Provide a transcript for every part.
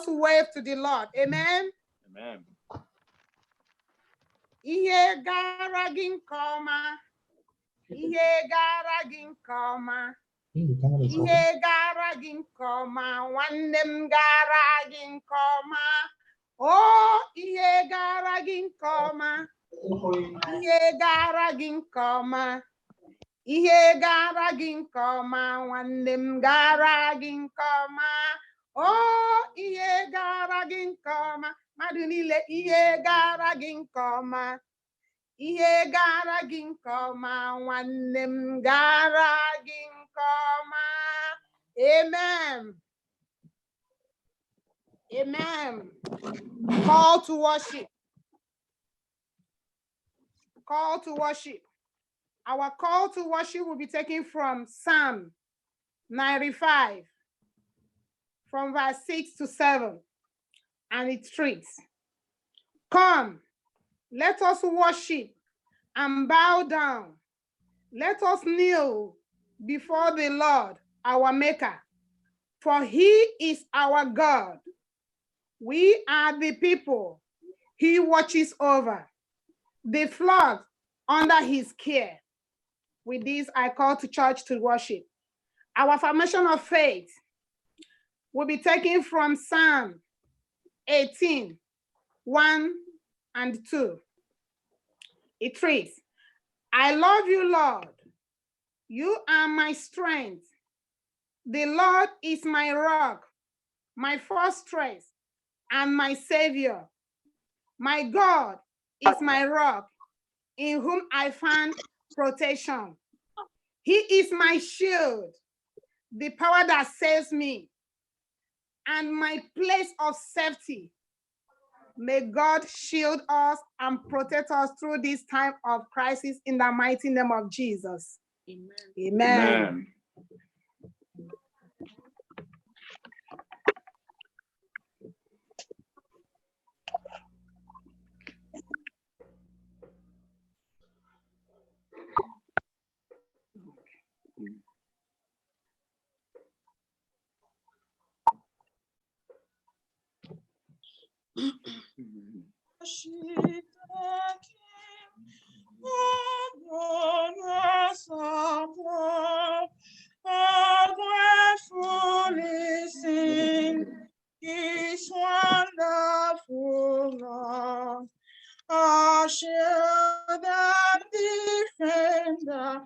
us wave to the Lord. Amen. Amen. Ihe gara gị nke ọma. Ihe gara gị nke ọma. Ihe gara gị nke ọma. Nwanne m gara gị nke ọma. Oh, ihe gara gị nke ọma. Ihe gara gị nke ọma. Ihe gara gị nke ọma. Nwanne m gara gị nke ọma. Oh, ihe gara gị nke ọma. Mmadụ niile, ihe gara gị nke ọma. Ihe gara gị nke ọma. Nwanne m gara gị nke ọma. Amen. Amen. Call to worship. Call to worship. Our call to worship will be taken from Psalm 95, from verse 6 to 7. And it reads, come, let us worship and bow down. Let us kneel before the Lord, our Maker, for he is our God. We are the people he watches over, the flock under his care. With this, I call to church to worship. Our affirmation of faith will be taken from Psalm 18, 1 and 2. It reads, I love you, Lord. You are my strength. The Lord is my rock, my fortress, and my Savior. My God is my rock, in whom I find protection. He is my shield, the power that saves me, and my place of safety. May God shield us and protect us through this time of crisis in the mighty name of Jesus. Amen. Amen. Amen. His wonderful love, our shield and defender,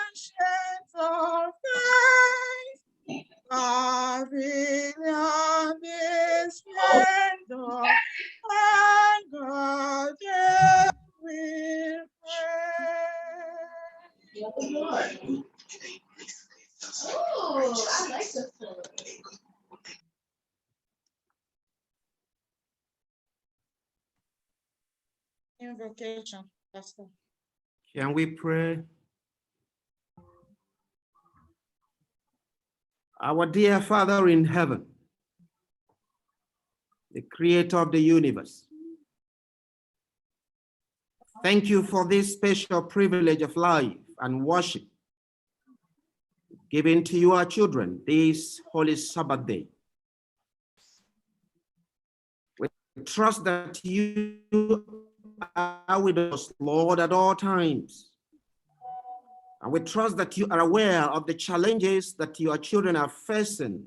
ancient of days, our brilliant splendor, and God will pray. Oh, I like this one. Invocation, Pastor. Can we pray? Our dear Father in heaven, the creator of the universe, thank you for this special privilege of life and worship given to your children this holy Sabbath day. We trust that you are with us, Lord, at all times. And we trust that you are aware of the challenges that your children are facing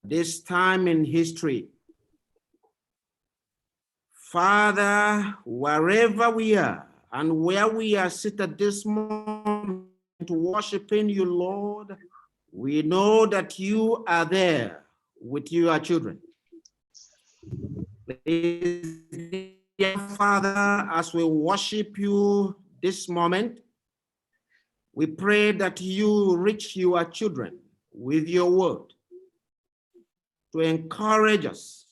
this time in history. Father, wherever we are and where we are seated this morning worshiping you, Lord, we know that you are there with your children. Dear Father, as we worship you this moment, we pray that you reach your children with your word to encourage us,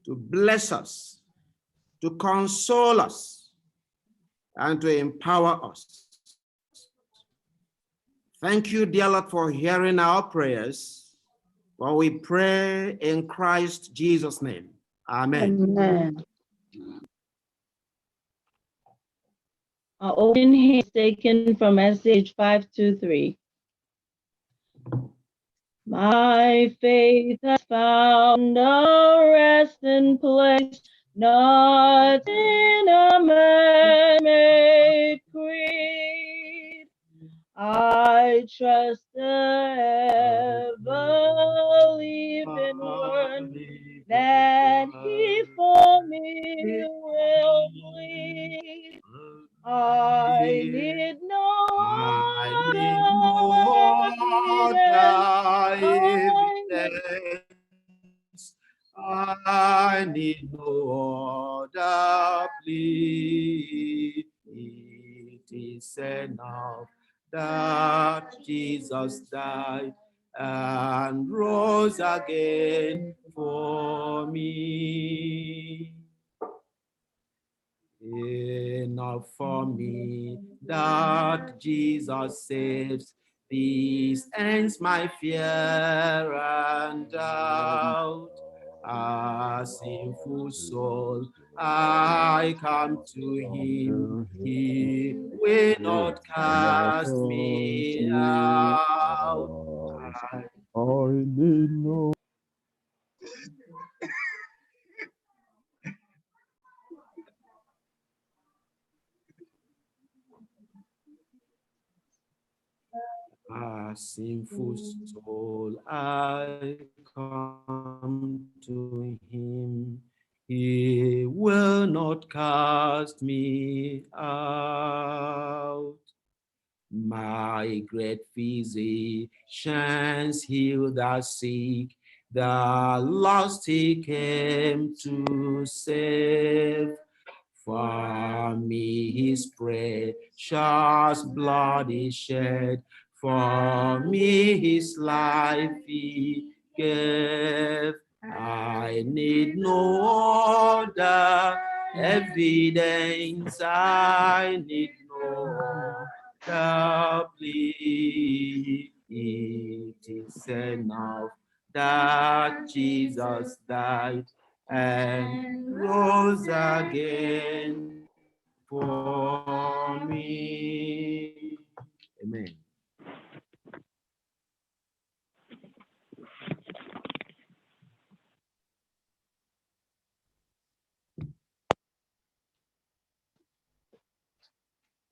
to bless us, to console us, and to empower us. Thank you, dear Lord, for hearing our prayers, for we pray in Christ Jesus' name. Amen. Amen. Our opening hymn is taken from message 523. My faith has found a resting place, not in a man-made creed. I trust the ever-living one that he for me will plead. I need no other evidence. I need no other plea. It is enough that Jesus died and rose again for me. Enough for me that Jesus saves. This ends my fear and doubt. A sinful soul, I come to him. He will not cast me out. I need no A sinful soul, I come to him. He will not cast me out. My great physicians heal the sick, the lost he came to save. For me his precious blood is shed, for me his life he gave. I need no other evidence, I need no other plea. It is enough that Jesus died and rose again for me. Amen.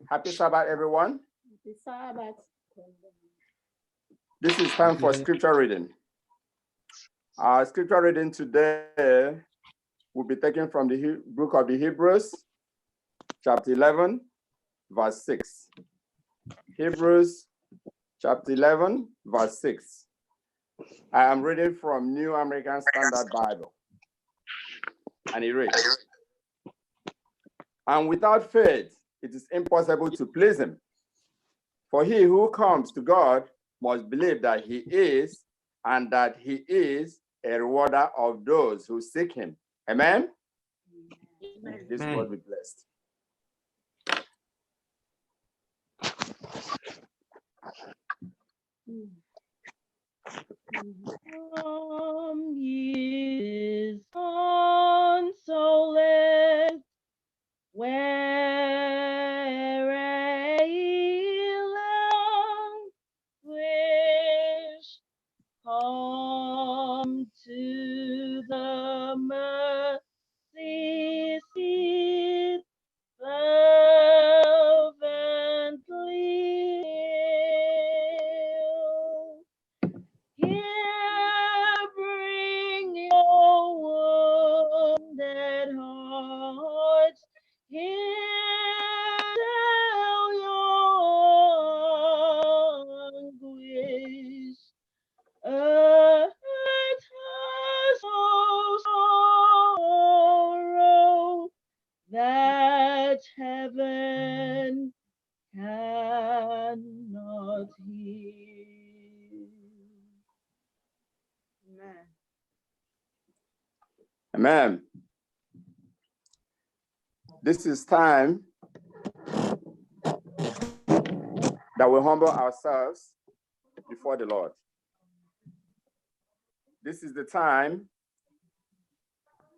Happy Sabbath, everyone. Happy Sabbath. This is time for scripture reading. Our scripture reading today will be taken from the book of the Hebrews, chapter 11, verse 6. Hebrews, chapter 11, verse 6. I am reading from New American Standard Bible. And it reads, "And without faith, it is impossible to please him. For he who comes to God must believe that he is, and that he is a rewarder of those who seek him." Amen? Amen. This word be blessed. Come ye consolate, where ye languish, come to the mercy seat fervently. Here bring your wounded hearts. Here tell your anguish. Earth has no sorrow that heaven cannot heal. Amen. Amen. This is time that we humble ourselves before the Lord. This is the time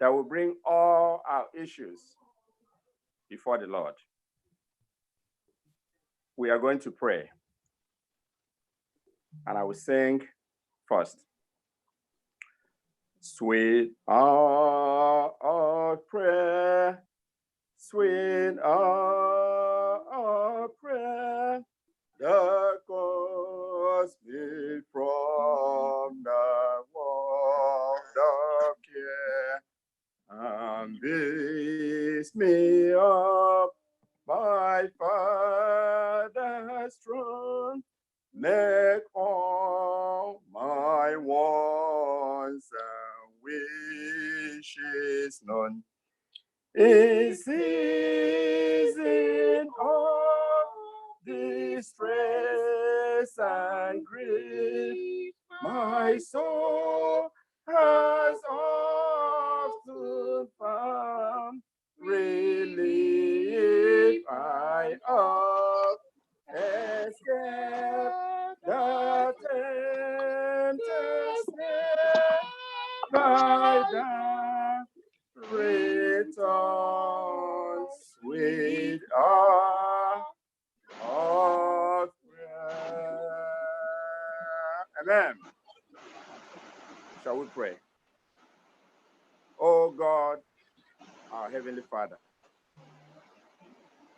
that will bring all our issues before the Lord. We are going to pray, and I will sing first. Sweet hour of prayer, sweet hour of prayer, that calls me from the world of care, and beats me up my Father's throne, make all my wants and wishes known. Is in all distress and grief, my soul has often found relief. I have escaped the tempter's snare by the return, sweet hour of prayer. Amen. Shall we pray? Oh God, our Heavenly Father,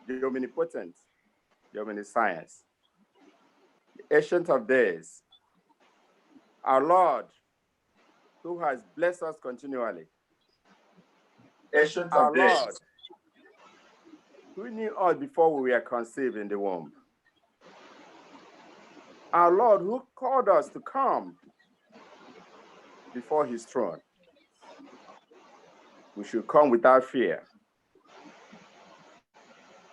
the omnipotent, the omniscience, the ancient of days, our Lord, who has blessed us continually, Ancient our of days, Lord, who knew us before we were conceived in the womb, our Lord, who called us to come before his throne. We should come without fear.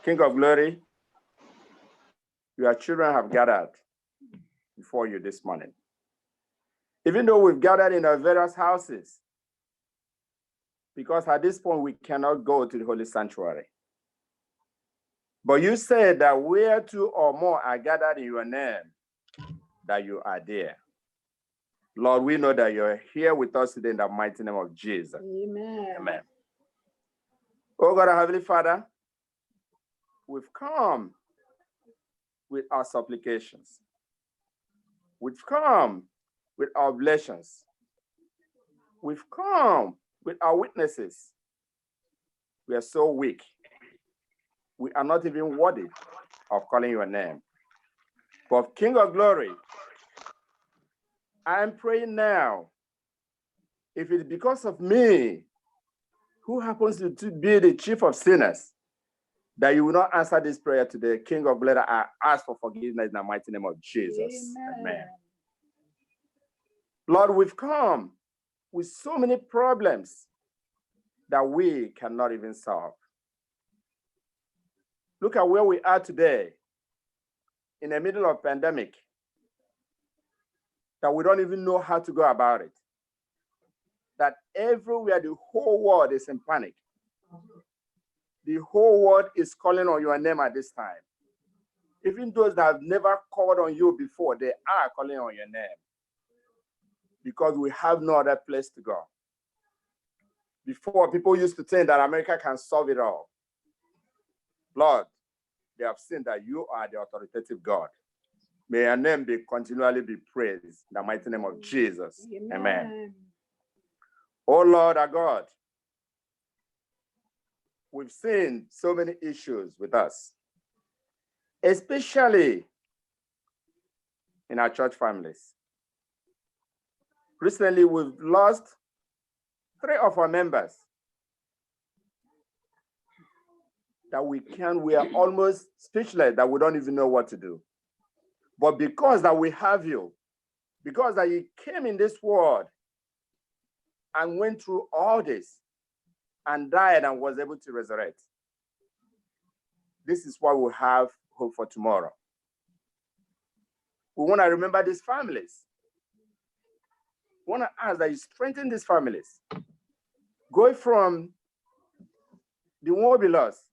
King of glory, your children have gathered before you this morning. Even though we've gathered in our various houses, because at this point we cannot go to the holy sanctuary. But you said that where two or more are gathered in your name, that you are there. Lord, we know that you're here with us today in the mighty name of Jesus. Amen. Amen. Oh God, our Heavenly Father, we've come with our supplications. We've come with our oblations. We've come with our witnesses. We are so weak. We are not even worthy of calling your name. But King of glory, I am praying now, if it's because of me, who happens to be the chief of sinners, that you will not answer this prayer today. King of glory, I ask for forgiveness in the mighty name of Jesus. Amen. Lord, we've come with so many problems that we cannot even solve. Look at where we are today, in the middle of pandemic, that we don't even know how to go about it. That everywhere, the whole world is in panic. The whole world is calling on your name at this time. Even those that have never called on you before, they are calling on your name. Because we have no other place to go. Before, people used to think that America can solve it all. Lord, they have seen that you are the authoritative God. May your name be continually be praised in the mighty name of Jesus. Amen. Oh Lord, our God, we've seen so many issues with us, especially in our church families. Recently, we've lost 3 of our members that we are almost speechless, that we don't even know what to do. But because that we have you, because that you came in this world and went through all this and died and was able to resurrect, this is why we have hope for tomorrow. We want to remember these families. We want to ask that you strengthen these families. Going from the one we lost,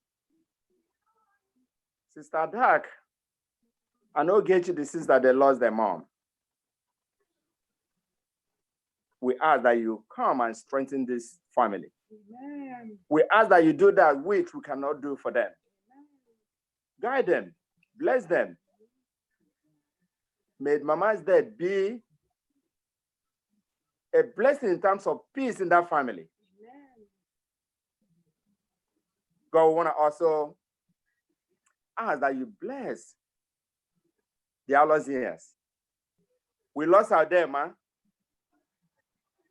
Sister Dark, and Ogechi, the sister, they lost their mom. We ask that you come and strengthen this family. Amen. We ask that you do that which we cannot do for them. Guide them, bless them. May Mama's death be a blessing in terms of peace in that family. God, we want to also ask that you bless the Alosians. We lost our dad, man.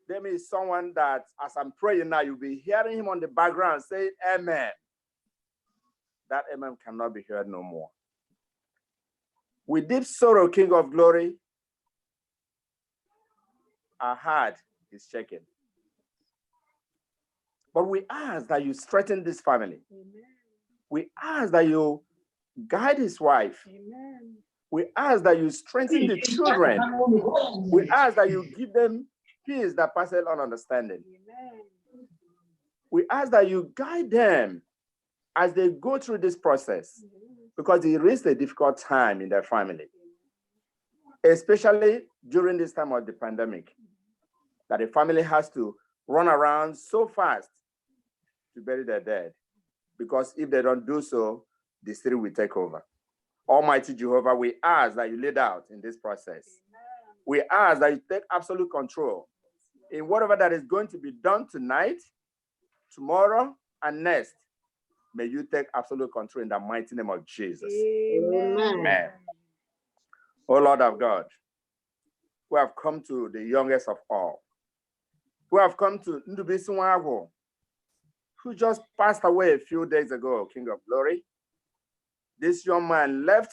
There is someone that, as I'm praying now, you'll be hearing him on the background say, Amen. That amen cannot be heard no more. With deep sorrow, King of Glory, our heart is shaken. But we ask that you strengthen this family. Amen. We ask that you guide his wife. Amen. We ask that you strengthen the children. We ask that you give them peace that passes all understanding. Amen. We ask that you guide them as they go through this process, because it is a difficult time in their family, especially during this time of the pandemic, that the family has to run around so fast to bury their dead, because if they don't do so, the city will take over. Almighty Jehovah, we ask that you lead out in this process. We ask that you take absolute control in whatever that is going to be done tonight, tomorrow, and next. May you take absolute control in the mighty name of Jesus. Amen. Amen. Oh Lord of God, we have come to the youngest of all. We have come to Ndubisi Nwago, who just passed away a few days ago, King of Glory. This young man left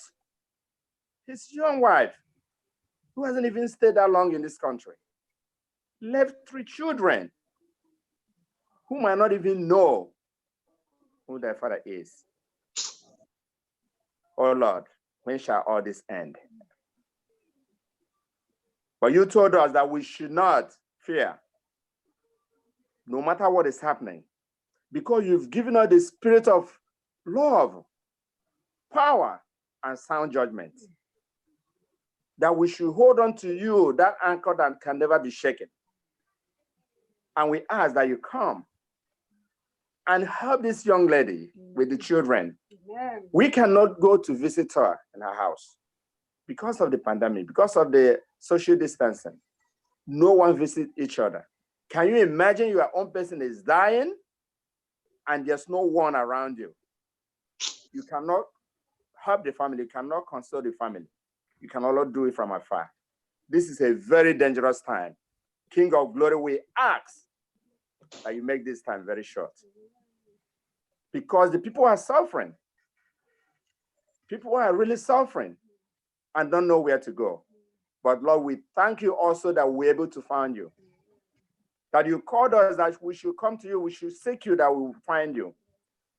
his young wife, who hasn't even stayed that long in this country, left 3 children who might not even know who their father is. Oh Lord, when shall all this end? But you told us that we should not fear, no matter what is happening, because you've given us the spirit of love, power, and sound judgment. That we should hold on to you, that anchor that can never be shaken. And we ask that you come and help this young lady with the children. Amen. We cannot go to visit her in her house because of the pandemic, because of the social distancing. No one visits each other. Can you imagine your own person is dying and there's no one around you? You cannot help the family, you cannot console the family. You can only do it from afar. This is a very dangerous time. King of Glory, we ask that you make this time very short, because the people are suffering. People are really suffering and don't know where to go. But Lord, we thank you also that we're able to find you. That you called us, that we should come to you, we should seek you, that we will find you.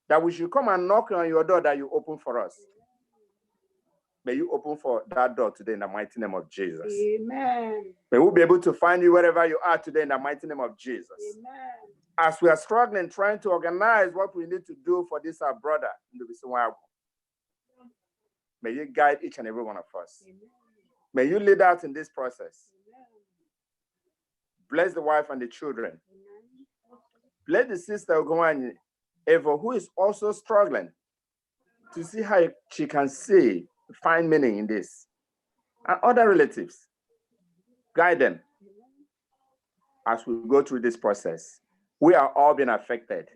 That we should come and knock on your door, that you open for us. May you open for that door today in the mighty name of Jesus. Amen. May we be able to find you wherever you are today in the mighty name of Jesus. Amen. As we are struggling, trying to organize what we need to do for this our brother, may you guide each and every one of us. Amen. May you lead out in this process. Amen. Bless the wife and the children. Amen. Bless the sister Ogwani Eva, who is also struggling to see how she can find meaning in this. And other relatives, guide them as we go through this process. We are all being affected.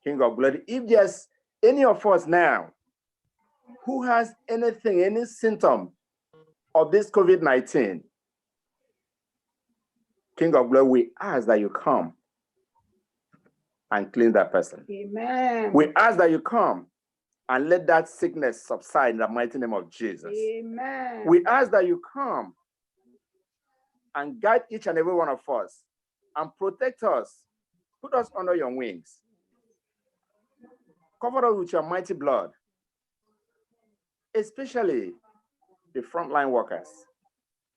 King of Glory, if there's any of us now who has anything, any symptom of this COVID-19, King of Glory, we ask that you come and clean that person. Amen. We ask that you come and let that sickness subside in the mighty name of Jesus. Amen. We ask that you come and guide each and every one of us and protect us. Put us under your wings. Cover us with your mighty blood, especially the frontline workers,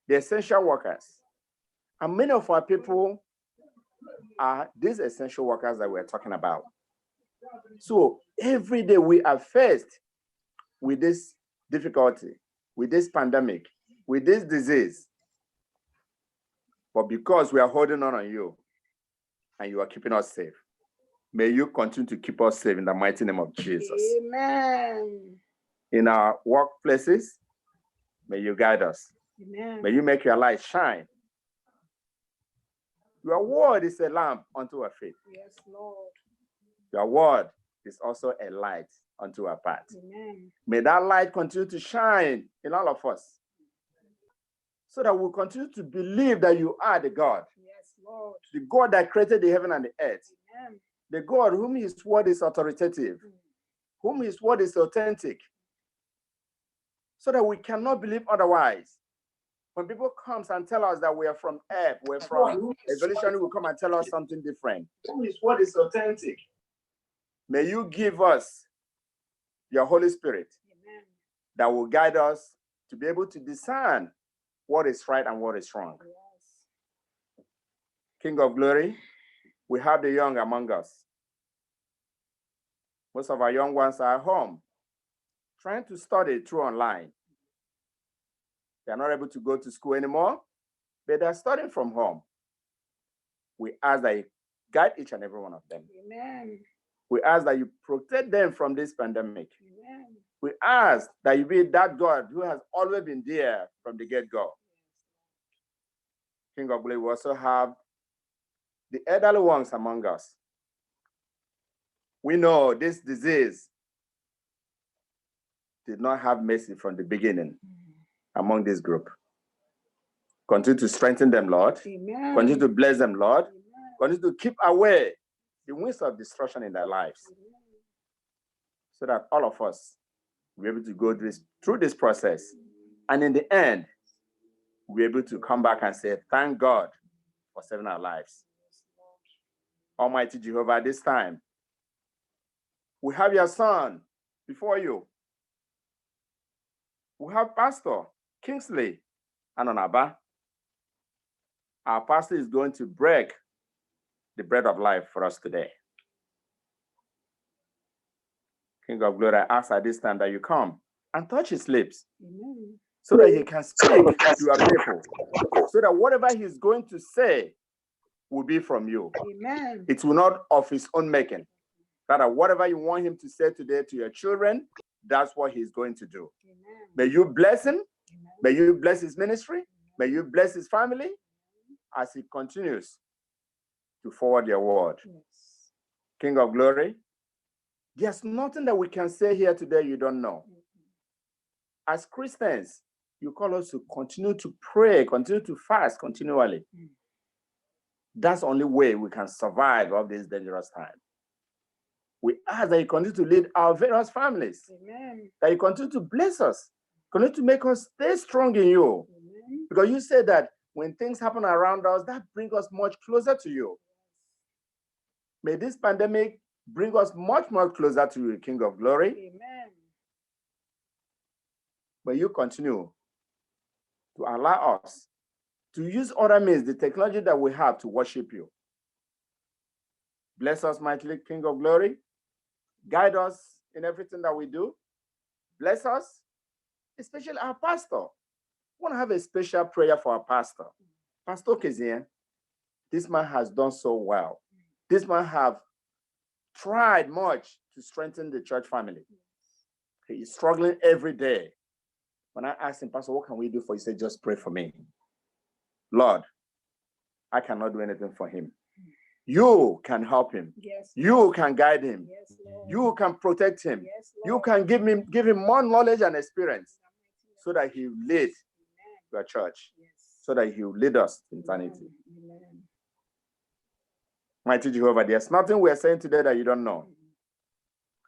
the essential workers. And many of our people are these essential workers that we're talking about. So every day we are faced with this difficulty, with this pandemic, with this disease. But because we are holding on you and you are keeping us safe, may you continue to keep us safe in the mighty name of Jesus. Amen. In our workplaces, may you guide us. Amen. May you make your light shine Your word is a lamp unto our feet. Yes, Lord. Your word is also a light unto our path. Amen. May that light continue to shine in all of us, so that we'll continue to believe that you are the God, Yes, Lord. the God that created the heaven and the earth, Amen. the God whom his word is authoritative, whom his word is authentic, so that we cannot believe otherwise. When people come and tell us that we are from earth, we're from evolution, will come and tell us something different. Whom his word is authentic. May you give us your Holy Spirit Amen. that will guide us to be able to discern what is right and what is wrong. Yes. King of glory, we have the young among us. Most of our young ones are at home, trying to study through online. They are not able to go to school anymore, but they are studying from home. We ask that you guide each and every one of them. Amen. We ask that you protect them from this pandemic. Amen. We ask that you be that God who has always been there from the get-go. King of glory, we also have the elderly ones among us. We know this disease did not have mercy from the beginning among this group. Continue to strengthen them, Lord. Amen. Continue to bless them, Lord. Amen. Continue to keep away the winds of destruction in their lives, so that all of us will be able to go through this process. And in the end, we'll be able to come back and say, thank God for saving our lives. Almighty Jehovah, at this time, we have your son before you. We have Pastor Kingsley Anonaba. Our pastor is going to break the bread of life for us today. King of glory, I ask at this time that you come and touch his lips, Amen. so that he can speak to your people, so that whatever he's going to say will be from you. Amen. It will not of his own making. That whatever you want him to say today to your children, that's what he's going to do. Amen. May you bless him. Amen. May you bless his ministry. May you bless his family as he continues to forward your word. Yes. King of glory, there's nothing that we can say here today you don't know. As Christians, you call us to continue to pray, continue to fast continually. That's the only way we can survive all this dangerous time. We ask that you continue to lead our various families, Amen. that you continue to bless us, continue to make us stay strong in you. Amen. Because you said that when things happen around us, that brings us much closer to you. May this pandemic bring us much more closer to you, King of glory. Amen. May you continue to allow us to use other means, the technology that we have, to worship you. Bless us mightily, King of glory. Guide us in everything that we do. Bless us, especially our pastor. I want to have a special prayer for our pastor. Pastor Kezien, this man has done so well. This man have tried much to strengthen the church family. He is struggling every day. When I asked him, Pastor, what can we do for you? He said, just pray for me. Lord, I cannot do anything for him. You can help him. Yes. You can guide him. Yes, Lord. You can protect him. Yes, You Lord. can give him more knowledge and experience, so that he will lead your church, Yes. so that he will lead us to eternity. Amen. Mighty Jehovah, there's nothing we are saying today that you don't know.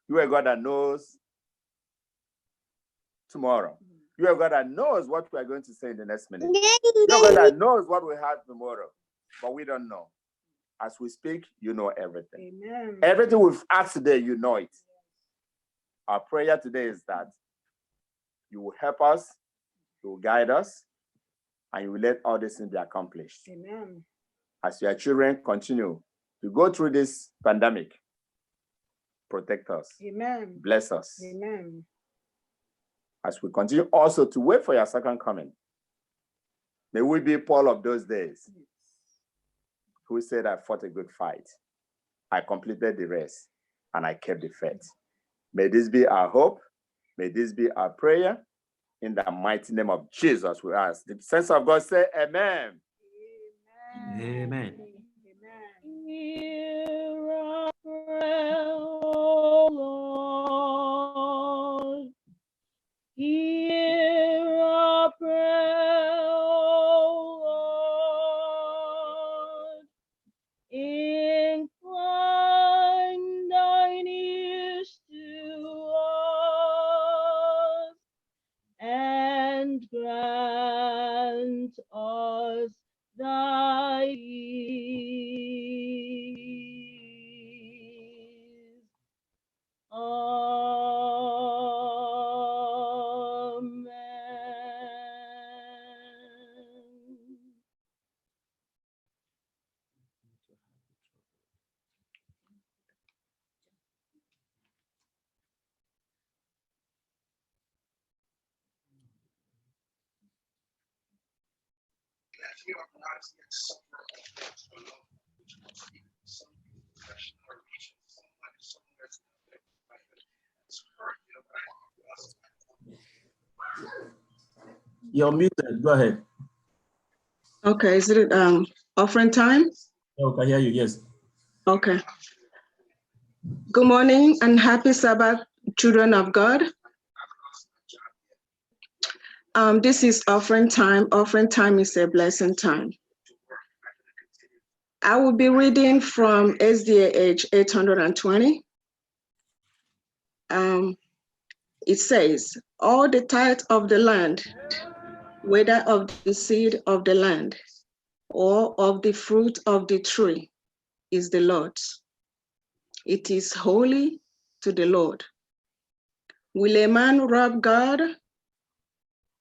You are a God that knows tomorrow. You are a God that knows what we are going to say in the next minute. You are a God that knows what we have tomorrow, but we don't know. As we speak, you know everything. Amen. Everything we've asked today, you know it. Our prayer today is that you will help us, you will guide us, and you will let all these things be accomplished. Amen. As your children continue to go through this pandemic, protect us. Amen. Bless us. Amen. As we continue also to wait for your second coming, may we be Paul of those days, who said, I fought a good fight. I completed the race, and I kept the faith. May this be our hope. May this be our prayer. In the mighty name of Jesus, we ask. The saints of God say, Amen. Amen. thy peace. Amen. You're muted. Go ahead. Okay, is it offering time? Oh, I hear you. Yes. Okay. Good morning and happy Sabbath, children of God. This is offering time. Offering time is a blessing time. I will be reading from SDAH 820. It says, all the tithe of the land, whether of the seed of the land or of the fruit of the tree, is the Lord's. It is holy to the Lord. Will a man rob God?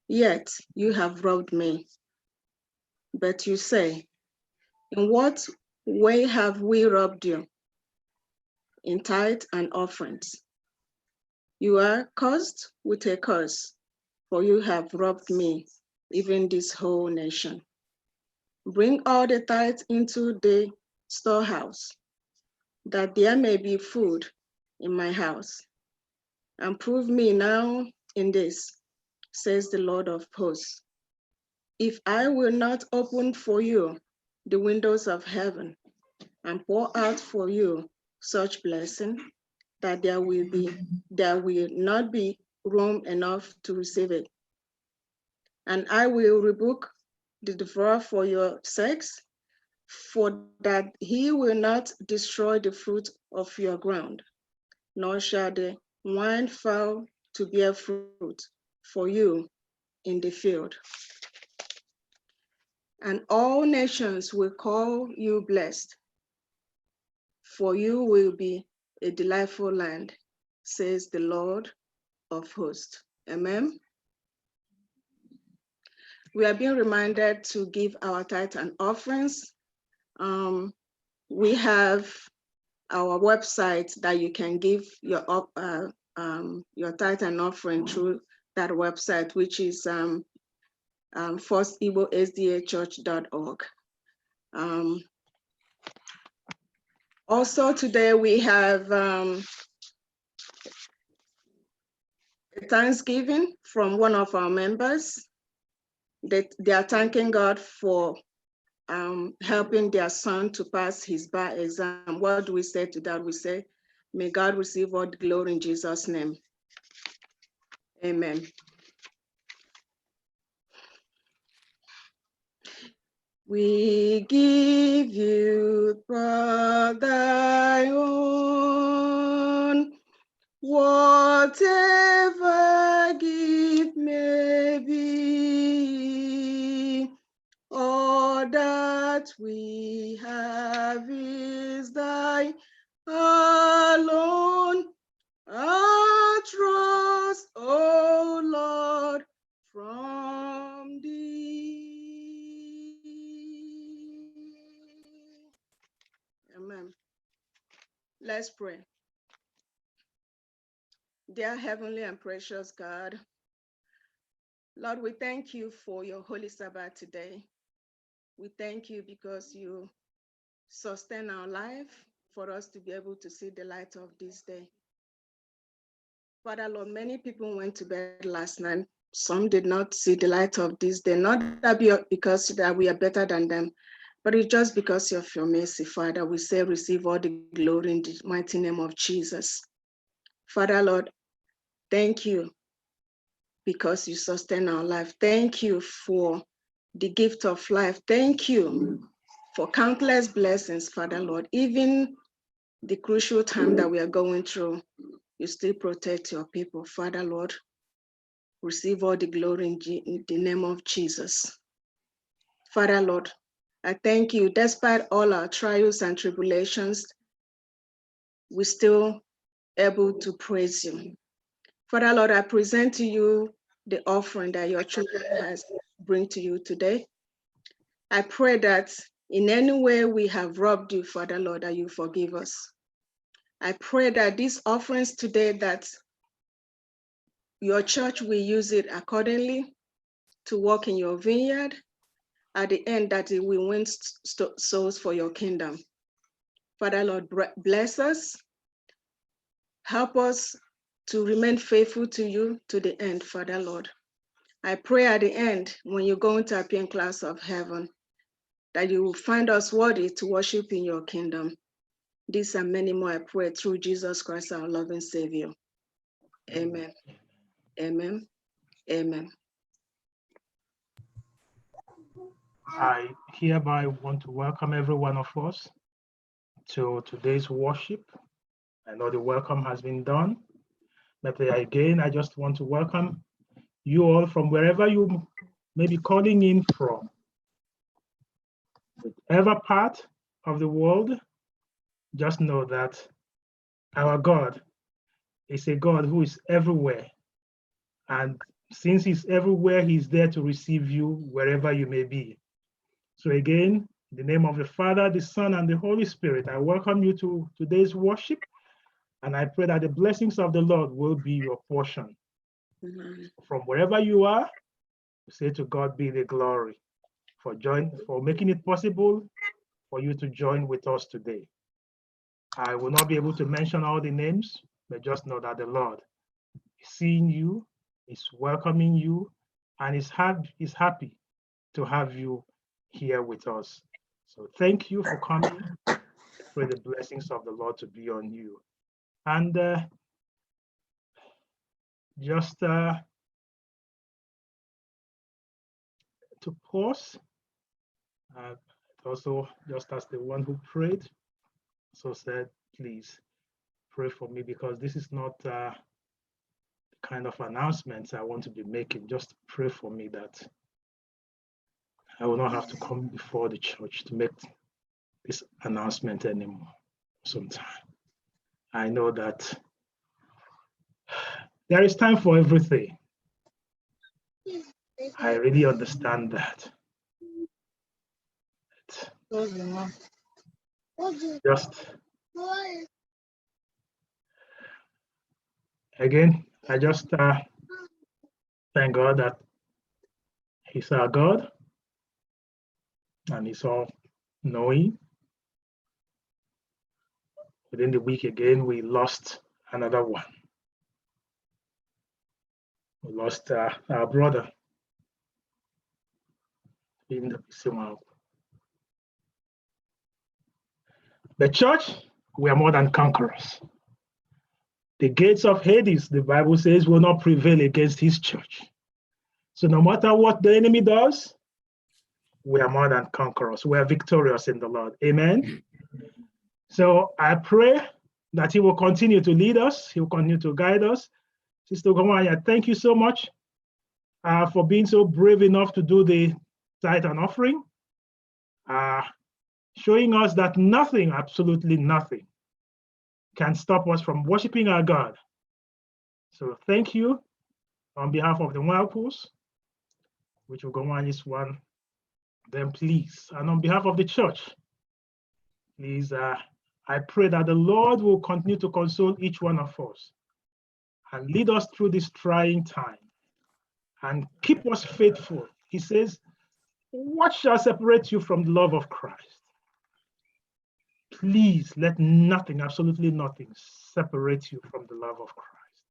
Yet you have robbed me. But you say, in what way have we robbed you? In tithe and offerings. You are cursed with a curse, for you have robbed me, even this whole nation. Bring all the tithes into the storehouse, that there may be food in my house. And prove me now in this, says the Lord of hosts, if I will not open for you the windows of heaven and pour out for you such blessing that there will not be room enough to receive it. And I will rebuke the devourer for your sakes, for that he will not destroy the fruit of your ground, nor shall the wine fail to bear fruit for you in the field. And all nations will call you blessed, for you will be a delightful land, says the Lord of hosts. Amen. We are being reminded to give our tithe and offerings. We have our website that you can give your tithe and offering through that website, which is firstigbosdachurch.org. Also today we have a Thanksgiving from one of our members. They are thanking God for helping their son to pass his bar exam. What do we say to that? We say, may God receive all the glory in Jesus' name. Amen. We give you for thy own, whatever gift may be, all that we have is thy alone. Our trust, O Lord, from thee. Amen. Let's pray. Dear heavenly and precious God, Lord, we thank you for your Holy Sabbath today. We thank you because you sustain our life for us to be able to see the light of this day. Father, Lord, many people went to bed last night. Some did not see the light of this day, not that because that we are better than them, but it's just because of your mercy, Father. We say receive all the glory in the mighty name of Jesus. Father, Lord, thank you because you sustain our life. Thank you for the gift of life. Thank you for countless blessings, Father, Lord. Even the crucial time that we are going through, you still protect your people, Father, Lord. Receive all the glory in the name of Jesus. Father, Lord, I thank you, despite all our trials and tribulations, we're still able to praise you. Father Lord, I present to you the offering that your children has bring to you today. I pray that in any way we have robbed you, Father Lord, that you forgive us. I pray that these offerings today, that your church will use it accordingly to walk in your vineyard. At the end, that it will win souls for your kingdom. Father Lord, bless us. Help us to remain faithful to you to the end, Father Lord. I pray at the end, when you go into appear in class of heaven, that you will find us worthy to worship in your kingdom. These and many more I pray through Jesus Christ, our loving Savior. Amen. Amen. Amen. I hereby want to welcome every one of us to today's worship. I know the welcome has been done, but again, I just want to welcome you all from wherever you may be calling in from, whatever part of the world. Just know that our God is a God who is everywhere. And since he's everywhere, he's there to receive you wherever you may be. So again, in the name of the Father, the Son, and the Holy Spirit, I welcome you to today's worship. And I pray that the blessings of the Lord will be your portion. Amen. From wherever you are, say to God be the glory for making it possible for you to join with us today. I will not be able to mention all the names, but just know that the Lord is seeing you, is welcoming you, and is happy to have you here with us. So thank you for coming. Pray the blessings of the Lord to be on you. And just to pause, also just as the one who prayed, so said, please pray for me, because this is not the kind of announcements I want to be making. Just pray for me that I will not have to come before the church to make this announcement anymore sometime. I know that there is time for everything. I really understand that. Just again, I just thank God that he's our God and he's all knowing. Within the week again, we lost another one. We lost our brother in the Simao. The church, we are more than conquerors. The gates of Hades, the Bible says, will not prevail against his church. So no matter what the enemy does, we are more than conquerors. We are victorious in the Lord. Amen. So I pray that he will continue to lead us. He will continue to guide us. Sister Gomaya, thank you so much for being so brave enough to do the tithe and offering, showing us that nothing, absolutely nothing, can stop us from worshiping our God. So thank you on behalf of the Whirlpools, which will go on is one, then please. And on behalf of the church, please, I pray that the Lord will continue to console each one of us and lead us through this trying time and keep us faithful. He says, what shall separate you from the love of Christ? Please let nothing, absolutely nothing, separate you from the love of Christ.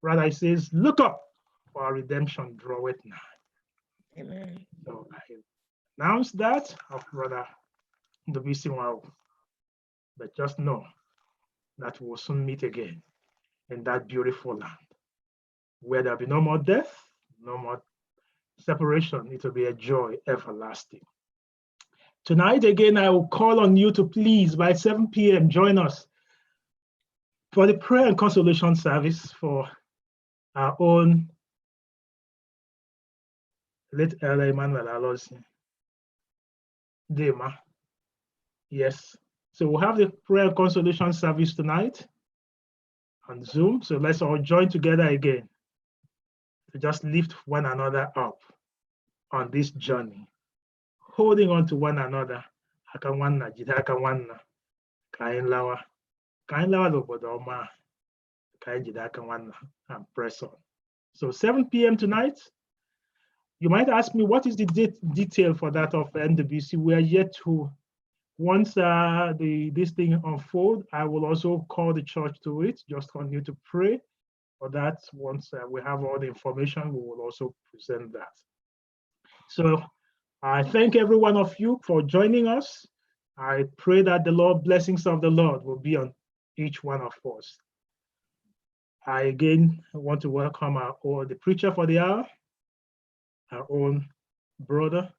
Rather, he says, look up, for our redemption draweth nigh. Amen. So I announce that of Brother Ndobisi. But just know that we'll soon meet again in that beautiful land, where there'll be no more death, no more separation. It will be a joy everlasting. Tonight, again, I will call on you to please, by 7 p.m., join us for the prayer and consolation service for our own late Elder Emmanuel Alosi. Dema. Yes. So we'll have the prayer consolation service tonight on Zoom. So let's all join together again to just lift one another up on this journey, holding on to one another. Akawanna, jidakawanna, kainlawa, lobodoma, kainjidakawanna, and press on. So 7 p.m. tonight. You might ask me, what is the detail for that of NWC? We are yet to, once this thing unfold, I will also call the church to it. Just continue to pray for that. Once we have all the information, we will also present that. So I thank every one of you for joining us. I pray that the blessings of the Lord will be on each one of us. I again want to welcome the preacher for the hour, our own brother,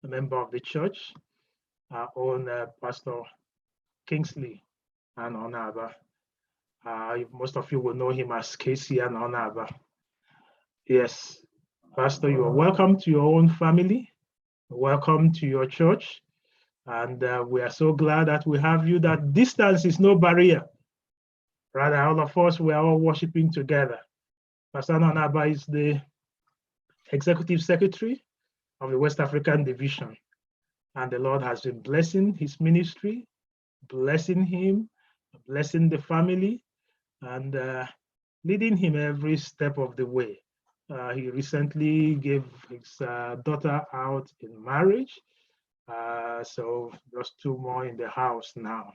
a member of the church, our own Pastor Kingsley Anonaba. Most of you will know him as Casey Anonaba. Yes, Pastor, you are welcome to your own family. Welcome to your church. And we are so glad that we have you, that distance is no barrier. Rather, all of us, we are all worshiping together. Pastor Anonaba is the Executive Secretary of the West African Division. And the Lord has been blessing his ministry, blessing him, blessing the family, and leading him every step of the way. He recently gave his daughter out in marriage. So just 2 more in the house now.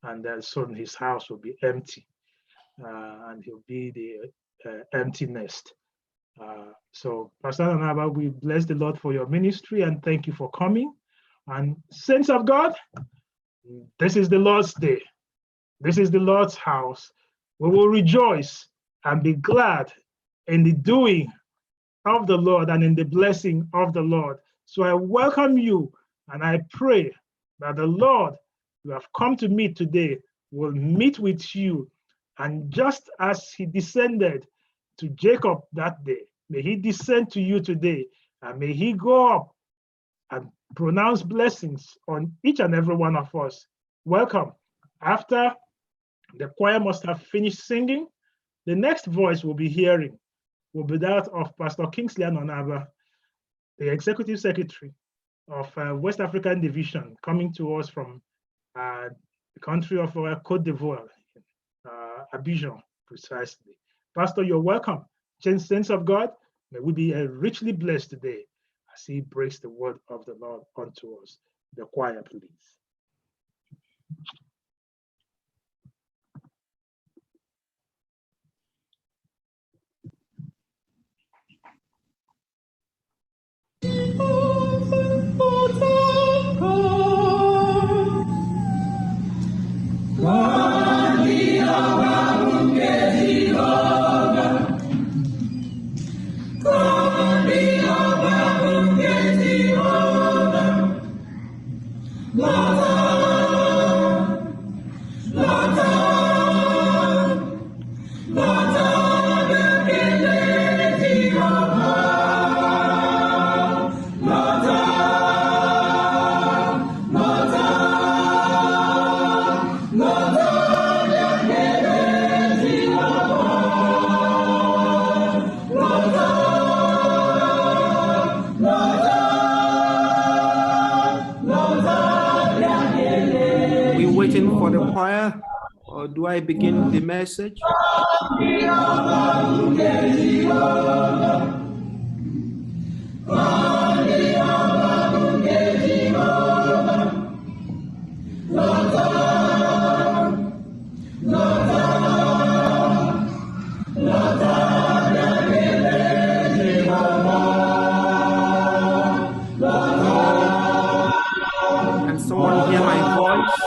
And then soon his house will be empty. And he'll be the empty nest. So Pastor Anonaba, we bless the Lord for your ministry and thank you for coming. And saints of God, this is the Lord's day. This is the Lord's house. We will rejoice and be glad in the doing of the Lord and in the blessing of the Lord. So I welcome you and I pray that the Lord you have come to meet today will meet with you. And just as he descended to Jacob that day, may he descend to you today, and may he go up and pronounce blessings on each and every one of us. Welcome. After the choir must have finished singing, the next voice we'll be hearing will be that of Pastor Kingsley Anonaba, the Executive Secretary of West African Division, coming to us from the country of Côte d'Ivoire, Abidjan, precisely. Pastor, you're welcome. Saints of God, may we be richly blessed today as he breaks the word of the Lord unto us. The choir, please. For the choir, or do I begin the message? Can someone hear my voice?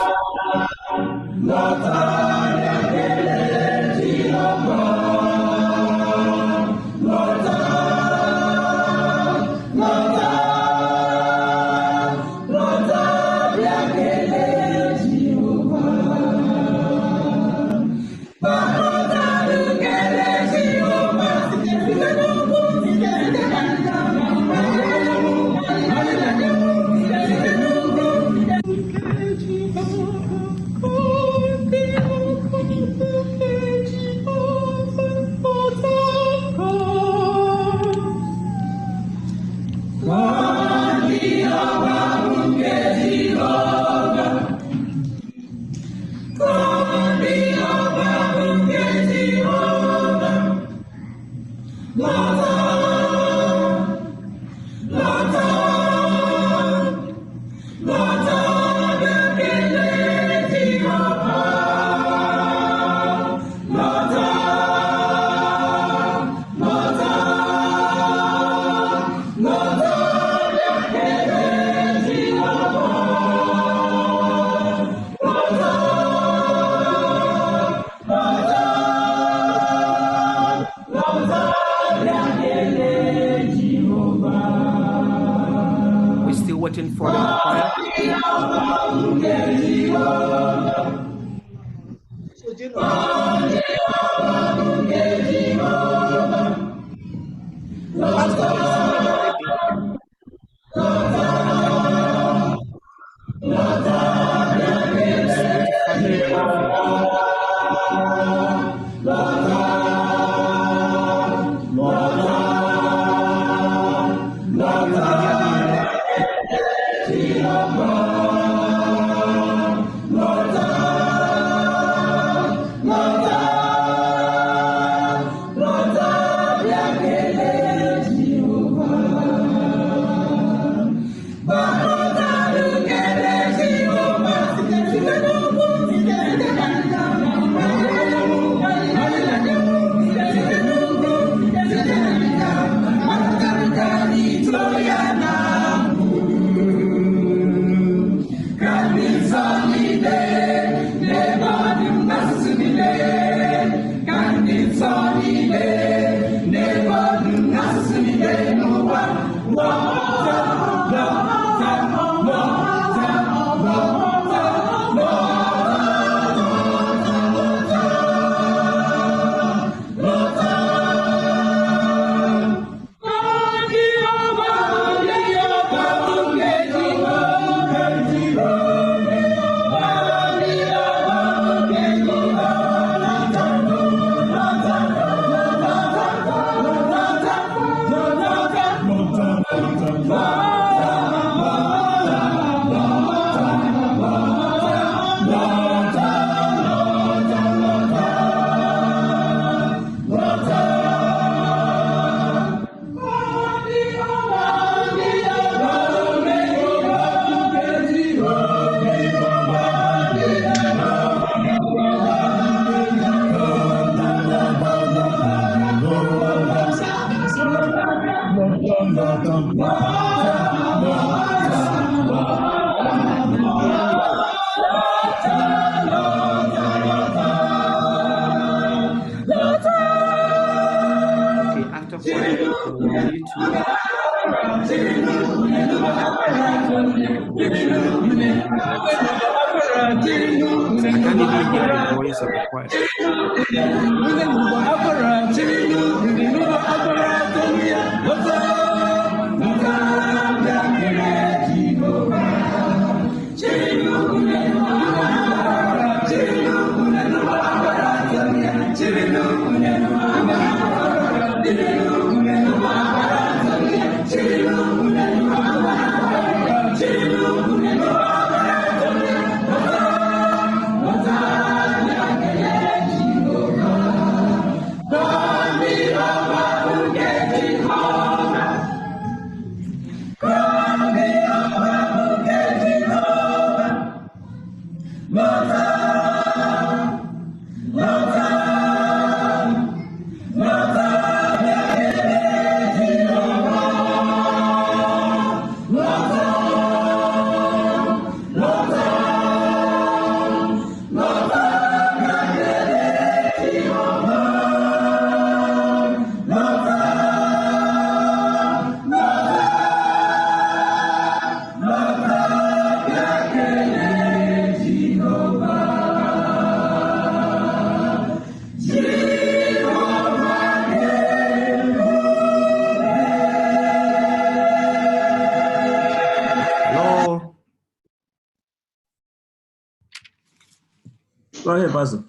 Go ahead, Pastor.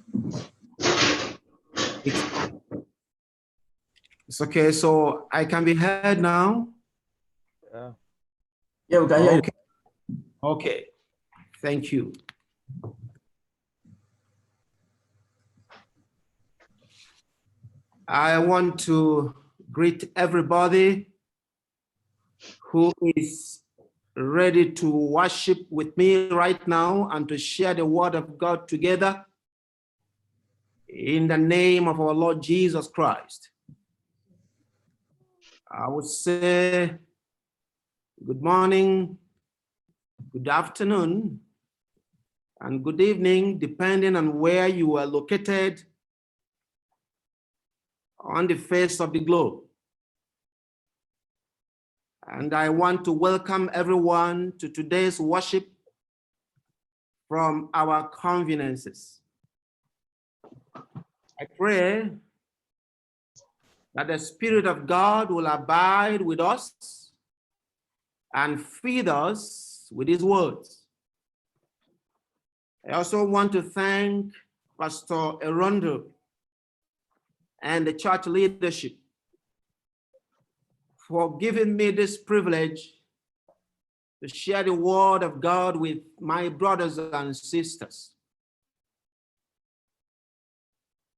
It's okay, so I can be heard now? Yeah, we can hear you. Okay, thank you. I want to greet everybody who is ready to worship with me right now and to share the word of God together in the name of our Lord Jesus Christ. I would say good morning, good afternoon, and good evening, depending on where you are located on the face of the globe. And I want to welcome everyone to today's worship from our conveniences. I pray that the Spirit of God will abide with us and feed us with his words. I also want to thank Pastor Erondo and the church leadership for giving me this privilege to share the word of God with my brothers and sisters.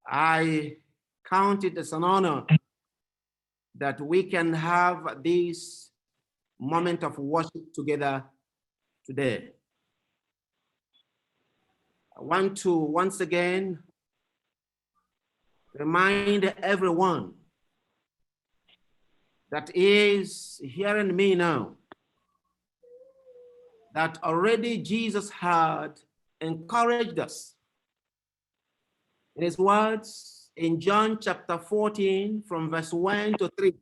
I count it as an honor that we can have this moment of worship together today. I want to once again remind everyone that is hearing me now that already Jesus had encouraged us in his words in John chapter 14 from verse 1 to 3,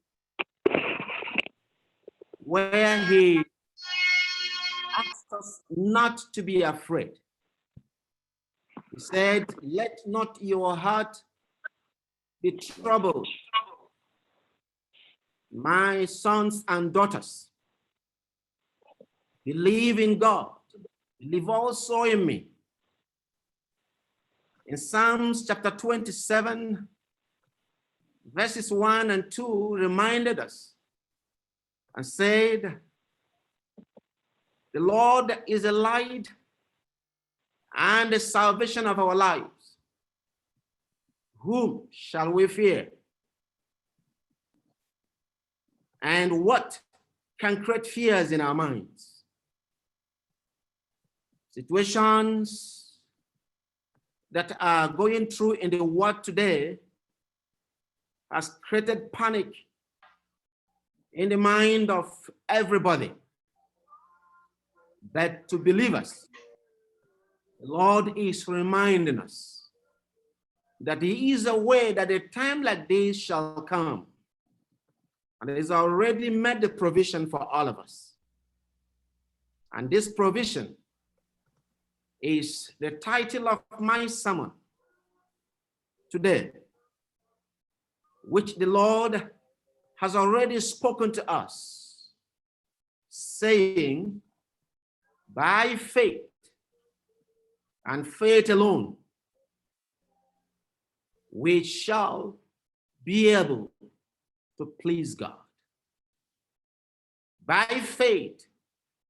where he asked us not to be afraid. He said, "Let not your heart be troubled. My sons and daughters, believe in God, believe also in me." In Psalms chapter 27, verses 1 and 2 reminded us and said, "The Lord is a light and the salvation of our lives. Whom shall we fear? And what can create fears in our minds?" Situations that are going through in the world today has created panic in the mind of everybody. But to believers, the Lord is reminding us that he is aware that a time like this shall come, and he has already made the provision for all of us. And this provision is the title of my sermon today, which the Lord has already spoken to us, saying, "By faith and faith alone, we shall be able to please God." By faith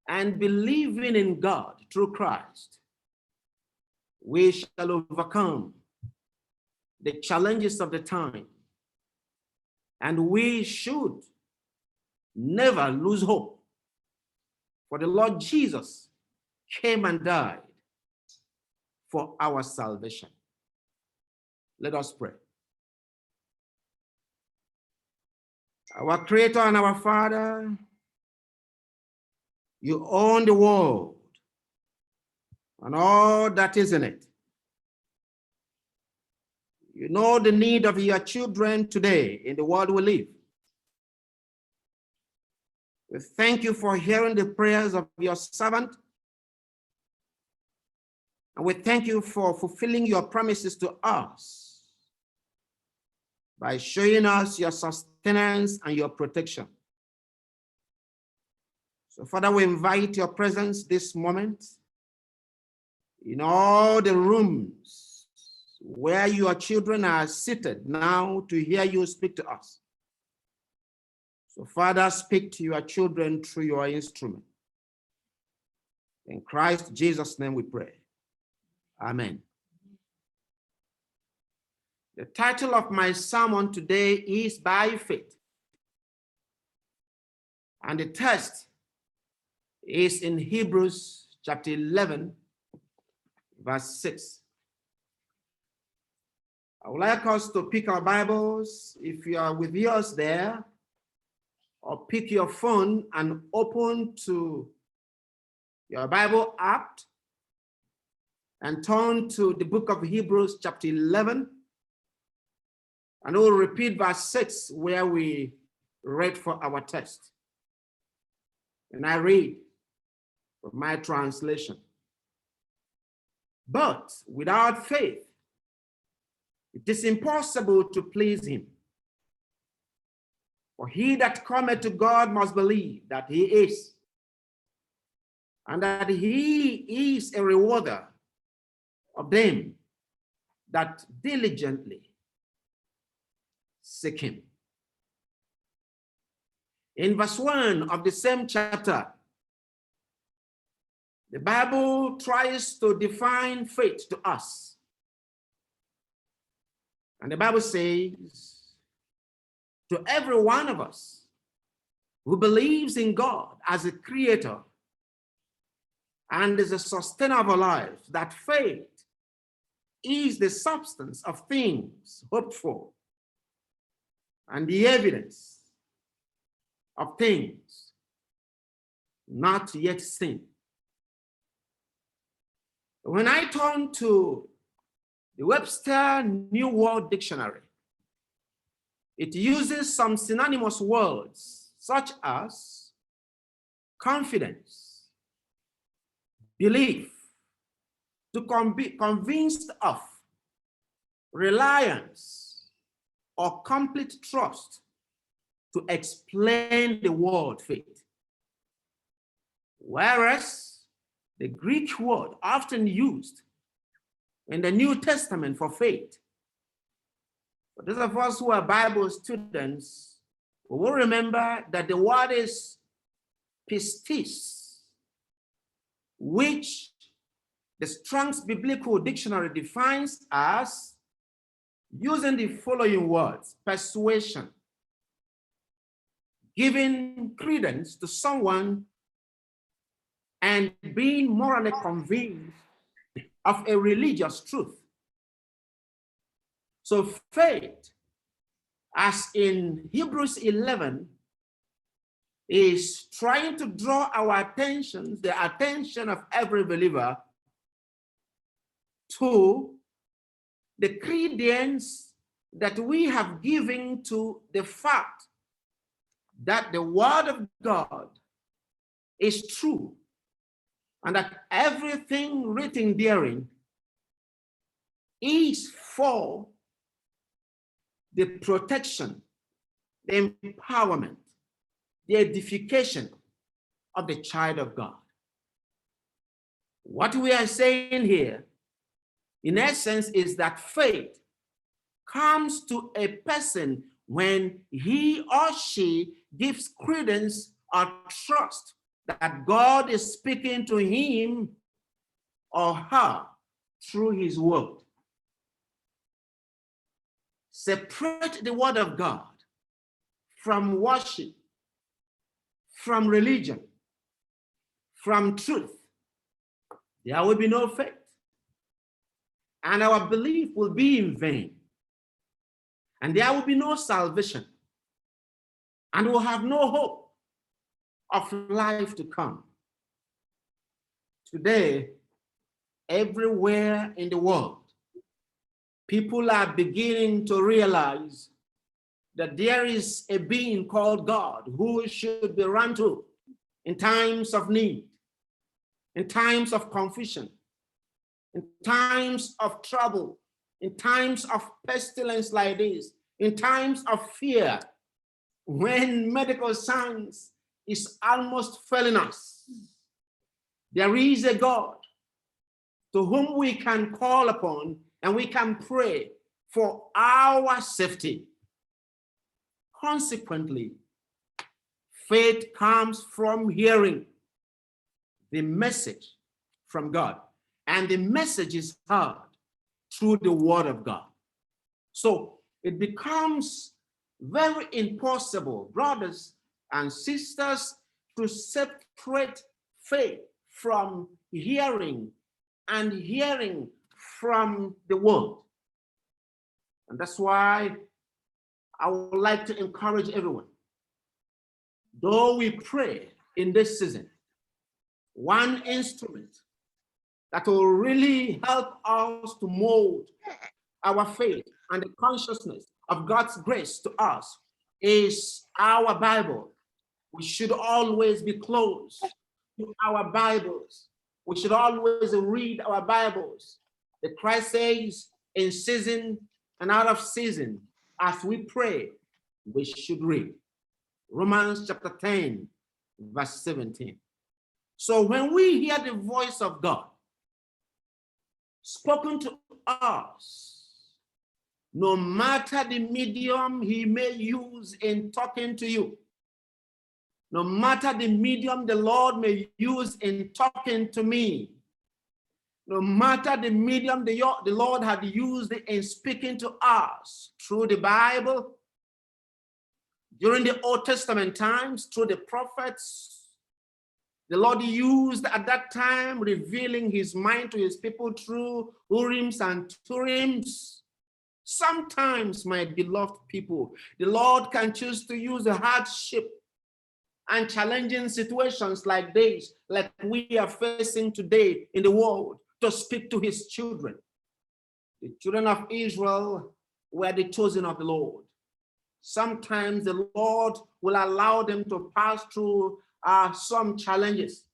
and believing in God through Christ, we shall overcome the challenges of the time, and we should never lose hope, for the Lord Jesus came and died for our salvation. Let us pray. Our Creator and our Father, you own the world and all that is in it. You know the need of your children today in the world we live. We thank you for hearing the prayers of your servant, and we thank you for fulfilling your promises to us by showing us your sustenance and your protection. So, Father, we invite your presence this moment in all the rooms where your children are seated now to hear you speak to us. So, Father, speak to your children through your instrument. In Christ Jesus' name we pray. Amen. The title of my sermon today is "By Faith." And the text is in Hebrews chapter 11, verse 6. I would like us to pick our Bibles, if you are with us there, or pick your phone and open to your Bible app and turn to the book of Hebrews chapter 11, and we'll repeat verse 6 where we read for our text. And I read from my translation. But without faith, it is impossible to please him. For he that cometh to God must believe that he is, and that he is a rewarder of them that diligently seek him. In verse 1 of the same chapter, the Bible tries to define faith to us. And the Bible says, to every one of us who believes in God as a creator and is a sustainer of our lives, that faith is the substance of things hoped for and the evidence of things not yet seen. When I turn to the Webster New World Dictionary, it uses some synonymous words such as confidence, belief, to be convinced of, reliance, or complete trust to explain the word faith. Whereas the Greek word often used in the New Testament for faith, for those of us who are Bible students, we will remember that the word is pistis, which the Strong's Biblical Dictionary defines as using the following words: persuasion, giving credence to someone and being morally convinced of a religious truth. So faith, as in Hebrews 11, is trying to draw our attention, the attention of every believer, to the credence that we have given to the fact that the word of God is true and that everything written therein is for the protection, the empowerment, the edification of the child of God. What we are saying here, in essence, is that faith comes to a person when he or she gives credence or trust that God is speaking to him or her through his word. Separate the word of God from worship, from religion, from truth, there will be no faith. And our belief will be in vain. And there will be no salvation. And we'll have no hope of life to come. Today, everywhere in the world, people are beginning to realize that there is a being called God who should be run to in times of need, in times of confusion, in times of trouble, in times of pestilence like this, in times of fear, when medical science is almost failing us. There is a God to whom we can call upon and we can pray for our safety. Consequently, faith comes from hearing the message from God, and the message is heard through the word of God. So it becomes very impossible, brothers and sisters, to separate faith from hearing and hearing from the word. And that's why I would like to encourage everyone, though we pray in this season, one instrument that will really help us to mold our faith and the consciousness of God's grace to us is our Bible, We should always be close to our Bibles. We should always read our Bibles. The Christ says, in season and out of season, as we pray, we should read. Romans chapter 10, verse 17. So when we hear the voice of God spoken to us, no matter the medium he may use in talking to you, no matter the medium the Lord may use in talking to me, no matter the medium the Lord had used in speaking to us through the Bible, during the Old Testament times, through the prophets, the Lord used at that time, revealing his mind to his people through Urims and Turims. Sometimes, my beloved people, the Lord can choose to use the hardship and challenging situations like this, like we are facing today in the world, to speak to his children. The children of Israel were the chosen of the Lord. Sometimes the Lord will allow them to pass through some challenges.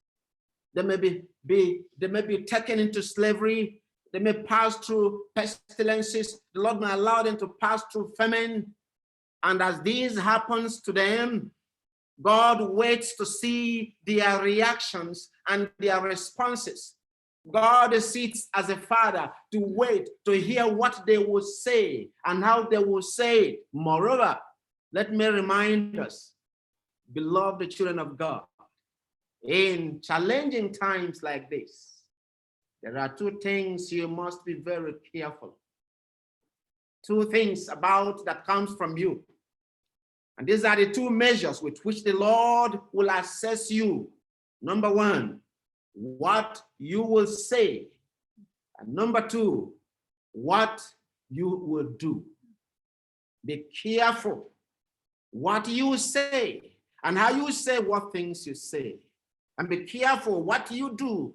They may be taken into slavery. They may pass through pestilences. The Lord may allow them to pass through famine. And as this happens to them, God waits to see their reactions and their responses. God sits as a father to wait to hear what they will say and how they will say it. Moreover, let me remind us, beloved children of God, in challenging times like this, there are two things you must be very careful. Two things about that comes from you. And these are the two measures with which the Lord will assess you. Number one, what you will say. And number two, what you will do. Be careful what you say and how you say what things you say. And be careful what you do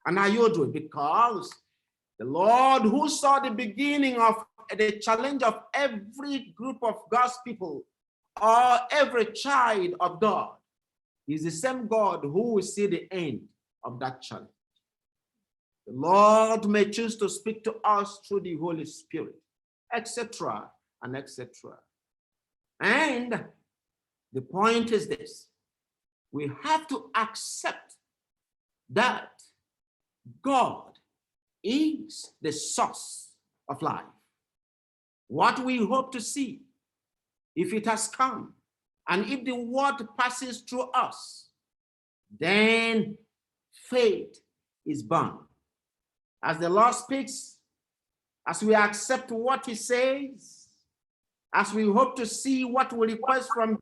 and how you do it, because the Lord who saw the beginning of the challenge of every group of God's people or every child of God is the same God who will see the end of that challenge. The Lord may choose to speak to us through the Holy Spirit, etc. and etc. And the point is this: we have to accept that God is the source of life. What we hope to see, if it has come, and if the word passes through us, then faith is born. As the Lord speaks, as we accept what he says, as we hope to see what we request from him,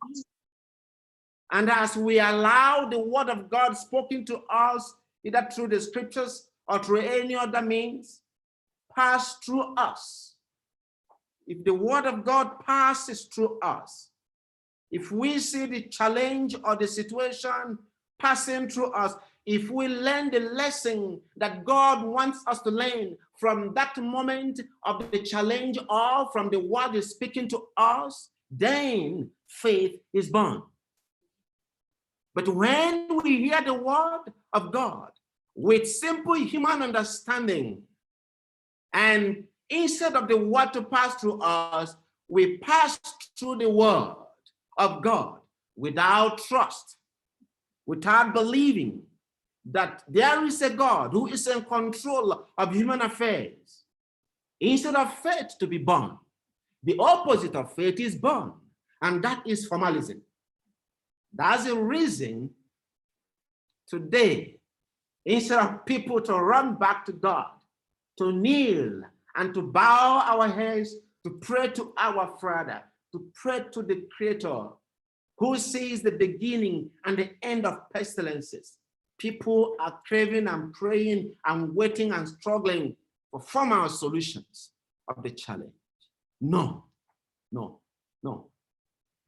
and as we allow the word of God spoken to us, either through the scriptures or through any other means, pass through us. If the word of God passes through us, if we see the challenge or the situation passing through us, if we learn the lesson that God wants us to learn from that moment of the challenge or from the word is speaking to us, then faith is born. But when we hear the word of God with simple human understanding, and instead of the word to pass through us, we pass through the word of God without trust, without believing that there is a God who is in control of human affairs. Instead of faith to be born, the opposite of faith is born, and that is formalism. That's the reason today, instead of people to run back to God, to kneel and to bow our heads, to pray to our Father, to pray to the Creator, who sees the beginning and the end of pestilences, people are craving and praying and waiting and struggling for formal solutions of the challenge. No, no, no.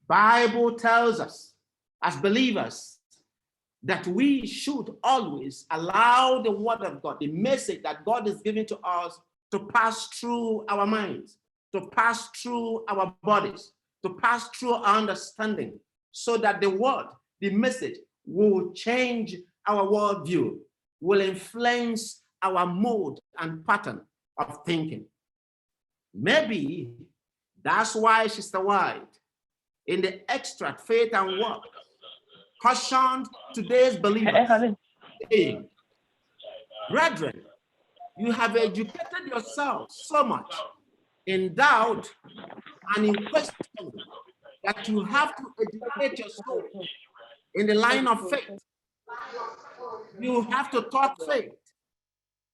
Bible tells us as believers that we should always allow the word of God, the message that God is giving to us, to pass through our minds, to pass through our bodies, to pass through our understanding, so that the word, the message will change our worldview, will influence our mode and pattern of thinking. Maybe that's why Sister White, in the extract Faith and Work, cautioned today's believers, saying, brethren, you have educated yourselves so much in doubt and in question that you have to educate your soul in the line of faith. You have to talk faith.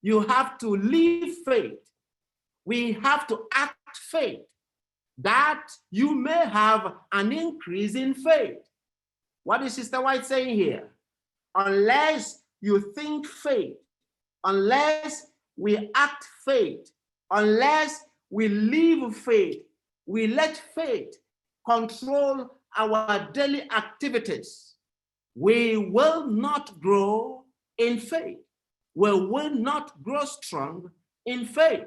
You have to live faith. We have to act faith, that you may have an increase in faith. What is Sister White saying here? Unless you think faith, unless we act faith, unless we live faith, we let faith control our daily activities, we will not grow in faith. We will not grow strong in faith.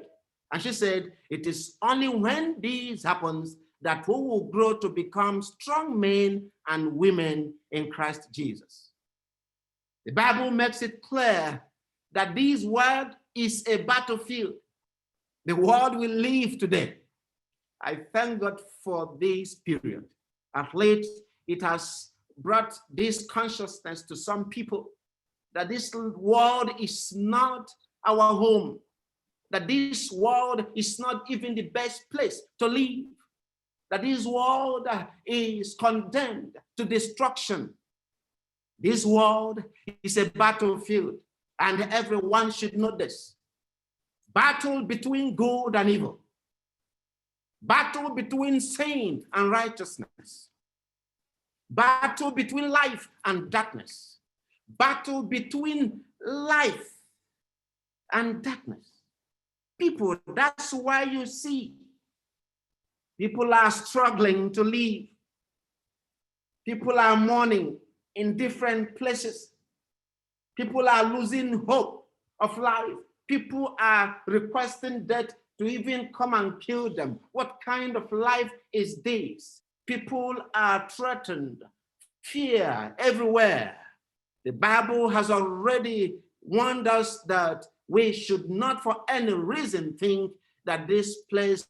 And she said, it is only when this happens that we will grow to become strong men and women in Christ Jesus. The Bible makes it clear that this world is a battlefield. The world we live today. I thank God for this period. At least it has brought this consciousness to some people that this world is not our home, that this world is not even the best place to live, that this world is condemned to destruction. This world is a battlefield, and everyone should know this. Battle between good and evil. Battle between sin and righteousness. Battle between life and darkness. Battle between life and darkness. People, that's why you see people are struggling to live. People are mourning in different places. People are losing hope of life. People are requesting death to even come and kill them. What kind of life is this? People are threatened, fear everywhere. The Bible has already warned us that we should not for any reason think that this place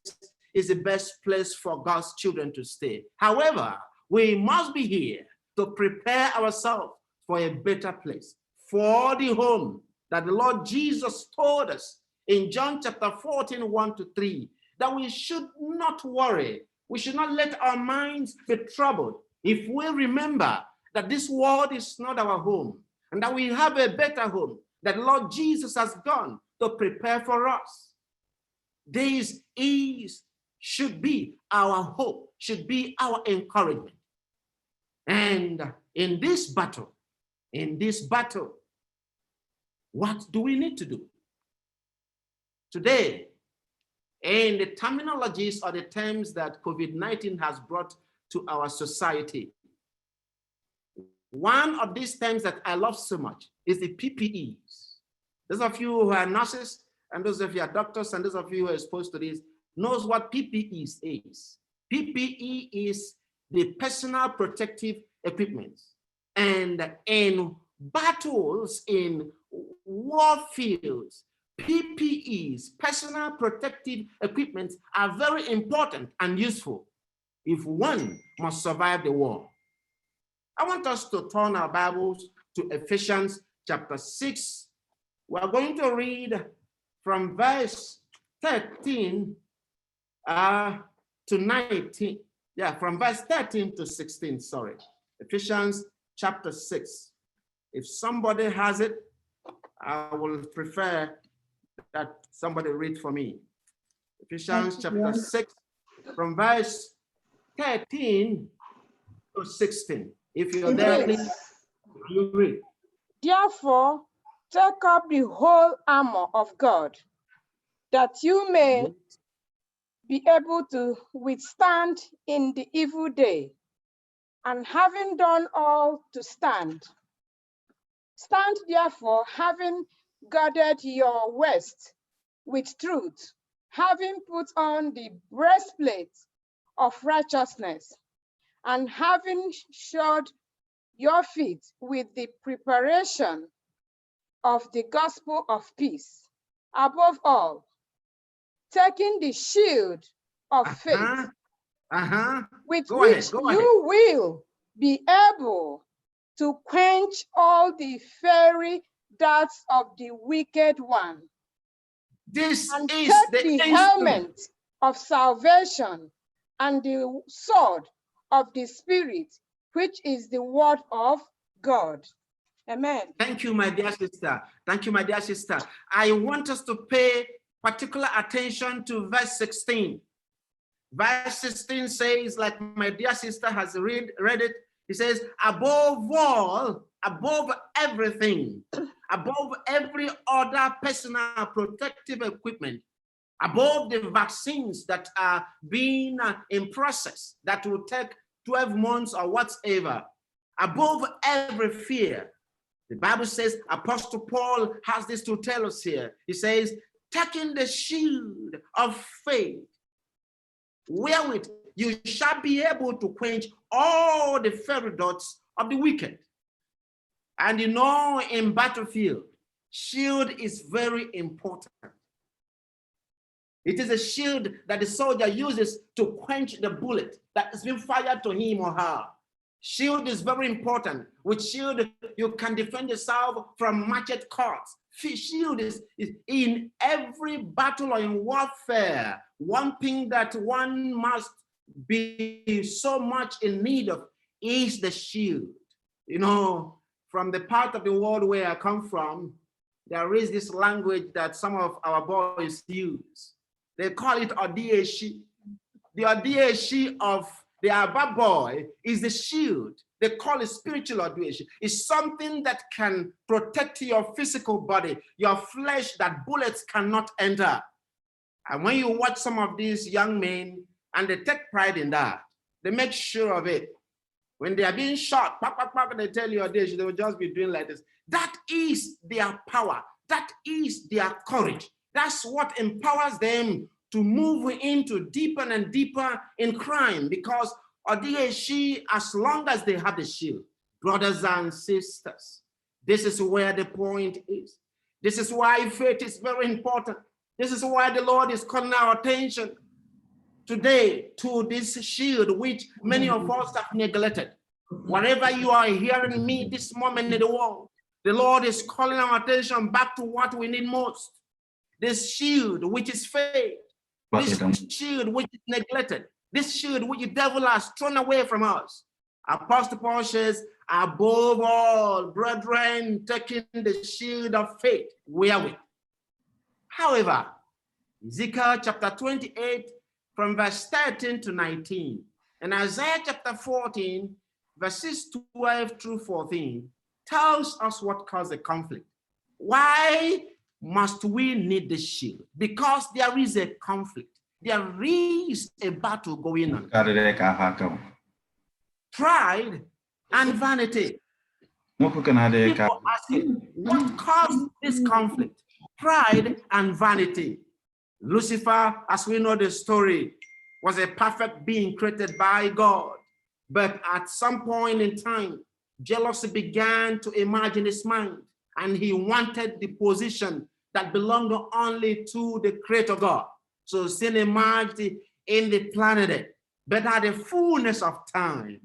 is the best place for God's children to stay. However, we must be here to prepare ourselves for a better place, for the home that the Lord Jesus told us in John chapter 14, 1-3, that we should not worry. We should not let our minds be troubled if we remember that this world is not our home and that we have a better home that Lord Jesus has gone to prepare for us. This should be our hope, should be our encouragement. And in this battle, what do we need to do? Today, in the terminologies or the terms that COVID-19 has brought to our society, one of these terms that I love so much is the PPEs. Those of you who are nurses, and those of you are doctors, and those of you who are exposed to this, knows what PPEs is. PPE is the personal protective equipment. And in battles, in war fields, PPEs, personal protective equipment, are very important and useful if one must survive the war. I want us to turn our Bibles to Ephesians chapter 6. We're going to read from verse 13 to 19. Yeah, from verse 13 to 16, sorry. Ephesians chapter 6. If somebody has it, I will prefer that somebody read for me. Ephesians chapter 6, from verse 13 to 16. If you're there, please, you read. Therefore, take up the whole armor of God, that you may be able to withstand in the evil day, and having done all to stand. Stand therefore, having girded your waist with truth, having put on the breastplate of righteousness, and having shod your feet with the preparation of the gospel of peace. Above all, taking the shield of faith, with Go which ahead. Go you ahead. will be able to quench all the fiery darts of the wicked one. This And is take the the instrument. helmet of salvation and the sword of the Spirit, which is the word of God. Amen. Thank you, my dear sister. Thank you, my dear sister. I want us to pay particular attention to verse 16. Verse 16 says, like my dear sister has read it, it says, above all, above everything, above every other personal protective equipment, above the vaccines that are being in process that will take 12 months or whatever, above every fear, the Bible says, Apostle Paul has this to tell us here. He says, taking the shield of faith, wherewith you shall be able to quench all the fiery darts of the wicked. And you know, in battlefield, shield is very important. It is a shield that the soldier uses to quench the bullet that has been fired to him or her. Shield is very important. With shield, you can defend yourself from machete cuts. Shield is in every battle or in warfare. One thing that one must be so much in need of is the shield. You know, from the part of the world where I come from, there is this language that some of our boys use. They call it Odieshi. The Odieshi of the Abba boy is the shield. They call it spiritual Odieshi. It's something that can protect your physical body, your flesh, that bullets cannot enter. And when you watch some of these young men, and they take pride in that, they make sure of it. When they are being shot, they tell you Odieshi, they will just be doing like this. That is their power. That is their courage. That's what empowers them to move into deeper and deeper in crime, because Odieshi, as long as they have the shield, brothers and sisters, this is where the point is. This is why faith is very important. This is why the Lord is calling our attention today to this shield, which many of us have neglected. Wherever you are hearing me this moment in the world, the Lord is calling our attention back to what we need most. This shield, which is faith. This shield which is neglected. This shield which the devil has thrown away from us. Apostle Paul says, above all, brethren, taking the shield of faith, wherewith. However, Ezekiel chapter 28, from verse 13 to 19, and Isaiah chapter 14, verses 12 through 14, tells us what caused the conflict. Why must we need the shield? Because there is a conflict. There is a battle going on. Pride and vanity. People asking, what caused this conflict? Pride and vanity. Lucifer, as we know the story, was a perfect being created by God. But at some point in time, jealousy began to emerge in his mind, and he wanted the position that belonged only to the Creator God. So sin emerged in the planet. But at the fullness of time,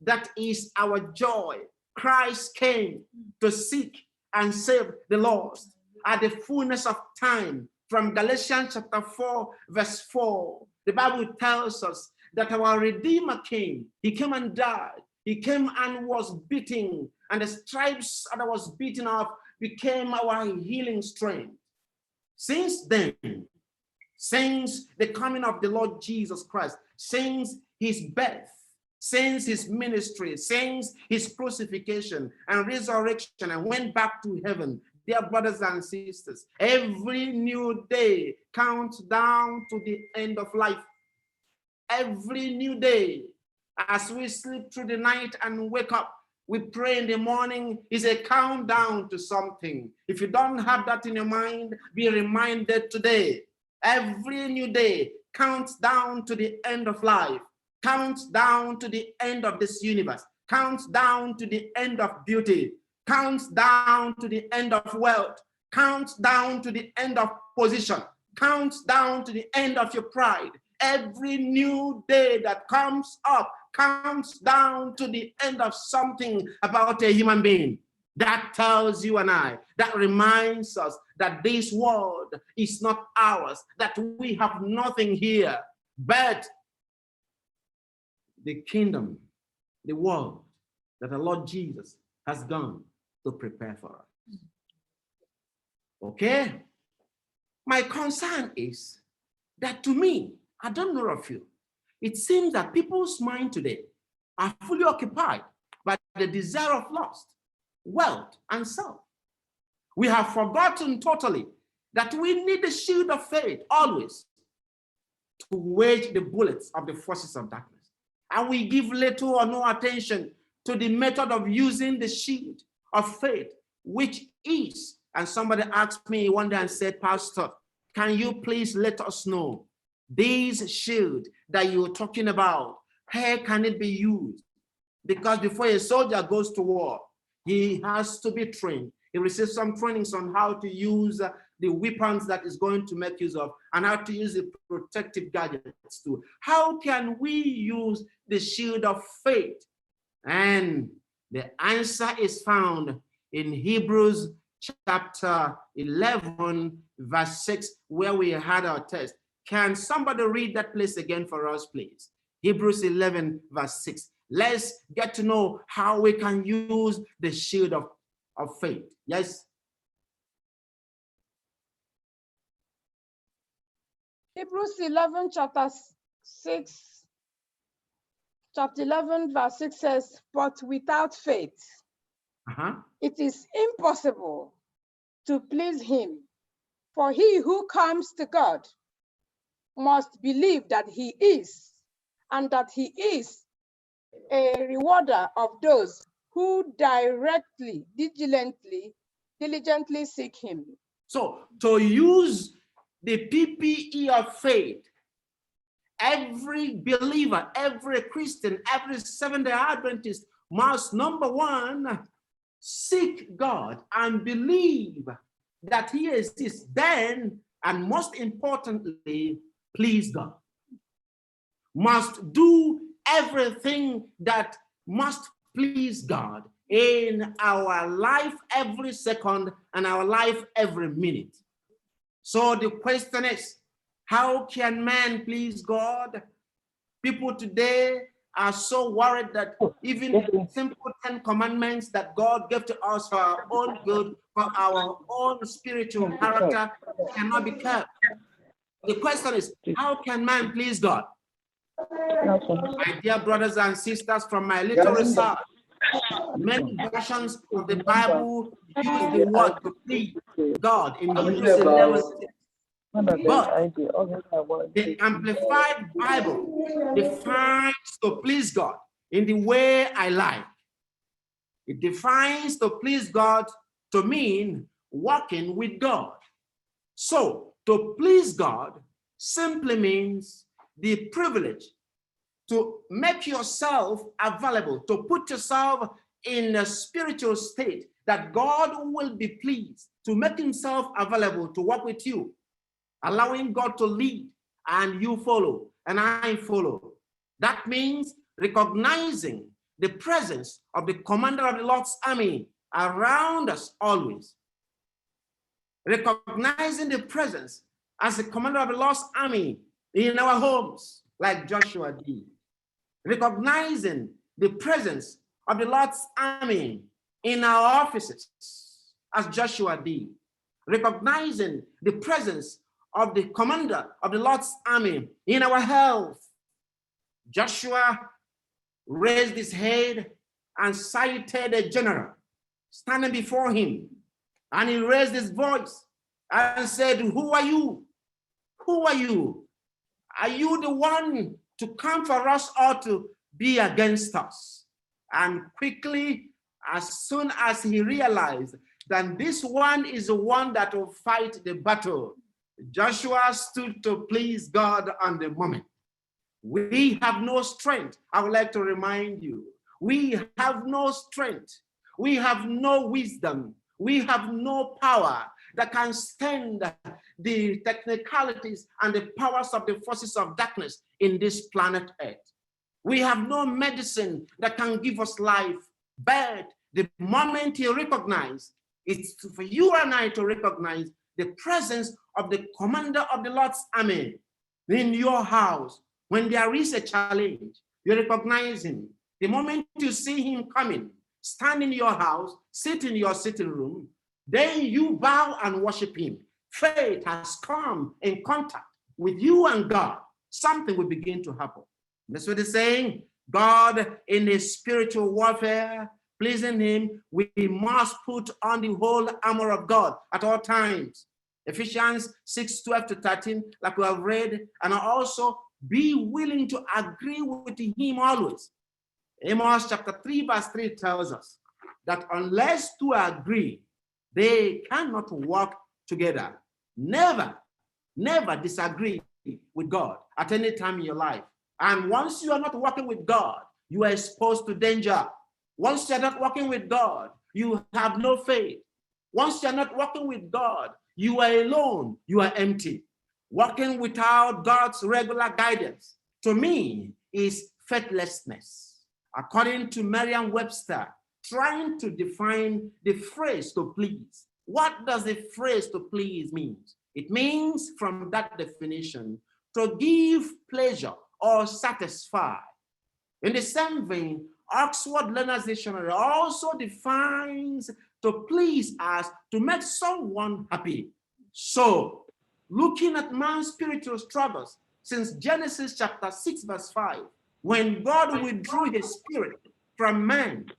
that is our joy. Christ came to seek and save the lost. At the fullness of time, from Galatians chapter 4, verse 4, the Bible tells us that our Redeemer came. He came and died. He came and was beaten, and the stripes that was beaten off became our healing strength. Since then, since the coming of the Lord Jesus Christ, since his birth, since his ministry, since his crucifixion and resurrection, and went back to heaven, dear brothers and sisters, every new day counts down to the end of life. Every new day, as we sleep through the night and wake up, we pray in the morning, is a countdown to something. If you don't have that in your mind, be reminded today. Every new day counts down to the end of life. counts down to the end of this universe, counts down to the end of beauty, counts down to the end of wealth, counts down to the end of position, counts down to the end of your pride. Every new day that comes up counts down to the end of something about a human being. That tells you and I, that reminds us that this world is not ours, that we have nothing here, but the kingdom, the world that the Lord Jesus has gone to prepare for us. Okay? My concern is that to me, I don't know of you, it seems that people's mind today are fully occupied by the desire of lust, wealth, and self. We have forgotten totally that we need the shield of faith always to wage the bullets of the forces of darkness. And we give little or no attention to the method of using the shield of faith, which is, and somebody asked me one day and said, Pastor, can you please let us know this shield that you're talking about, how can it be used? Because before a soldier goes to war, he has to be trained. He receives some trainings on how to use the weapons that is going to make use of and how to use the protective gadgets too. How can we use the shield of faith? And the answer is found in Hebrews chapter 11, verse 6, where we had our text. Can somebody read that place again for us, please? Hebrews 11, verse 6. Let's get to know how we can use the shield of faith. Yes? Hebrews 11, chapter 11, verse 6 says, but without faith, it is impossible to please him. For he who comes to God must believe that he is, and that he is a rewarder of those who diligently seek him. So to use the PPE of faith, every believer, every Christian, every Seventh-day Adventist must, number one, seek God and believe that he exists. Then, and most importantly, please God. Must do everything that must please God in our life every second and our life every minute. So the question is, how can man please God? People today are so worried that even the simple 10 commandments that God gave to us for our own good, for our own spiritual character, cannot be kept. The question is, how can man please God? My dear brothers and sisters, from my little research, many versions of the Bible use the word to please God in Hebrews 11. But the Amplified Bible defines to please God in the way I like. It defines to please God to mean walking with God. So to please God simply means the privilege to make yourself available, to put yourself in a spiritual state that God will be pleased to make himself available to work with you, allowing God to lead and you follow and I follow. That means recognizing the presence of the commander of the Lord's army around us always. Recognizing the presence as the commander of the Lord's army in our homes, like Joshua did. Recognizing the presence of the Lord's army in our offices, as Joshua did. Recognizing the presence of the commander of the Lord's army in our health. Joshua raised his head and sighted a general standing before him. And he raised his voice and said, who are you? Who are you? Are you the one to come for us or to be against us? And quickly, as soon as he realized that this one is the one that will fight the battle, Joshua stood to please God on the moment. We have no strength. I would like to remind you, we have no strength. We have no wisdom. We have no power that can stand the technicalities and the powers of the forces of darkness in this planet Earth. We have no medicine that can give us life, but the moment you recognize, it's for you and I to recognize the presence of the commander of the Lord's army in your house. When there is a challenge, you recognize him. The moment you see him coming, stand in your house, sit in your sitting room, then you bow and worship him. Faith has come in contact with you and God. Something will begin to happen. That's what it's saying. God, in his spiritual warfare, pleasing him, we must put on the whole armor of God at all times. Ephesians 6:12-13, like we have read, and also be willing to agree with him always. Amos chapter 3:3 tells us that unless two agree, they cannot work together. Never disagree with God at any time in your life. And once you are not working with God, you are exposed to danger. Once you're not working with God, you have no faith. Once you're not working with God, you are alone, you are empty. Working without God's regular guidance, to me, is faithlessness. According to Merriam-Webster, trying to define the phrase to please. What does the phrase to please mean? It means, from that definition, to give pleasure or satisfy. In the same vein, Oxford Learner's Dictionary also defines to please as to make someone happy. So, looking at man's spiritual struggles since Genesis chapter 6:5, when God withdrew his spirit from man,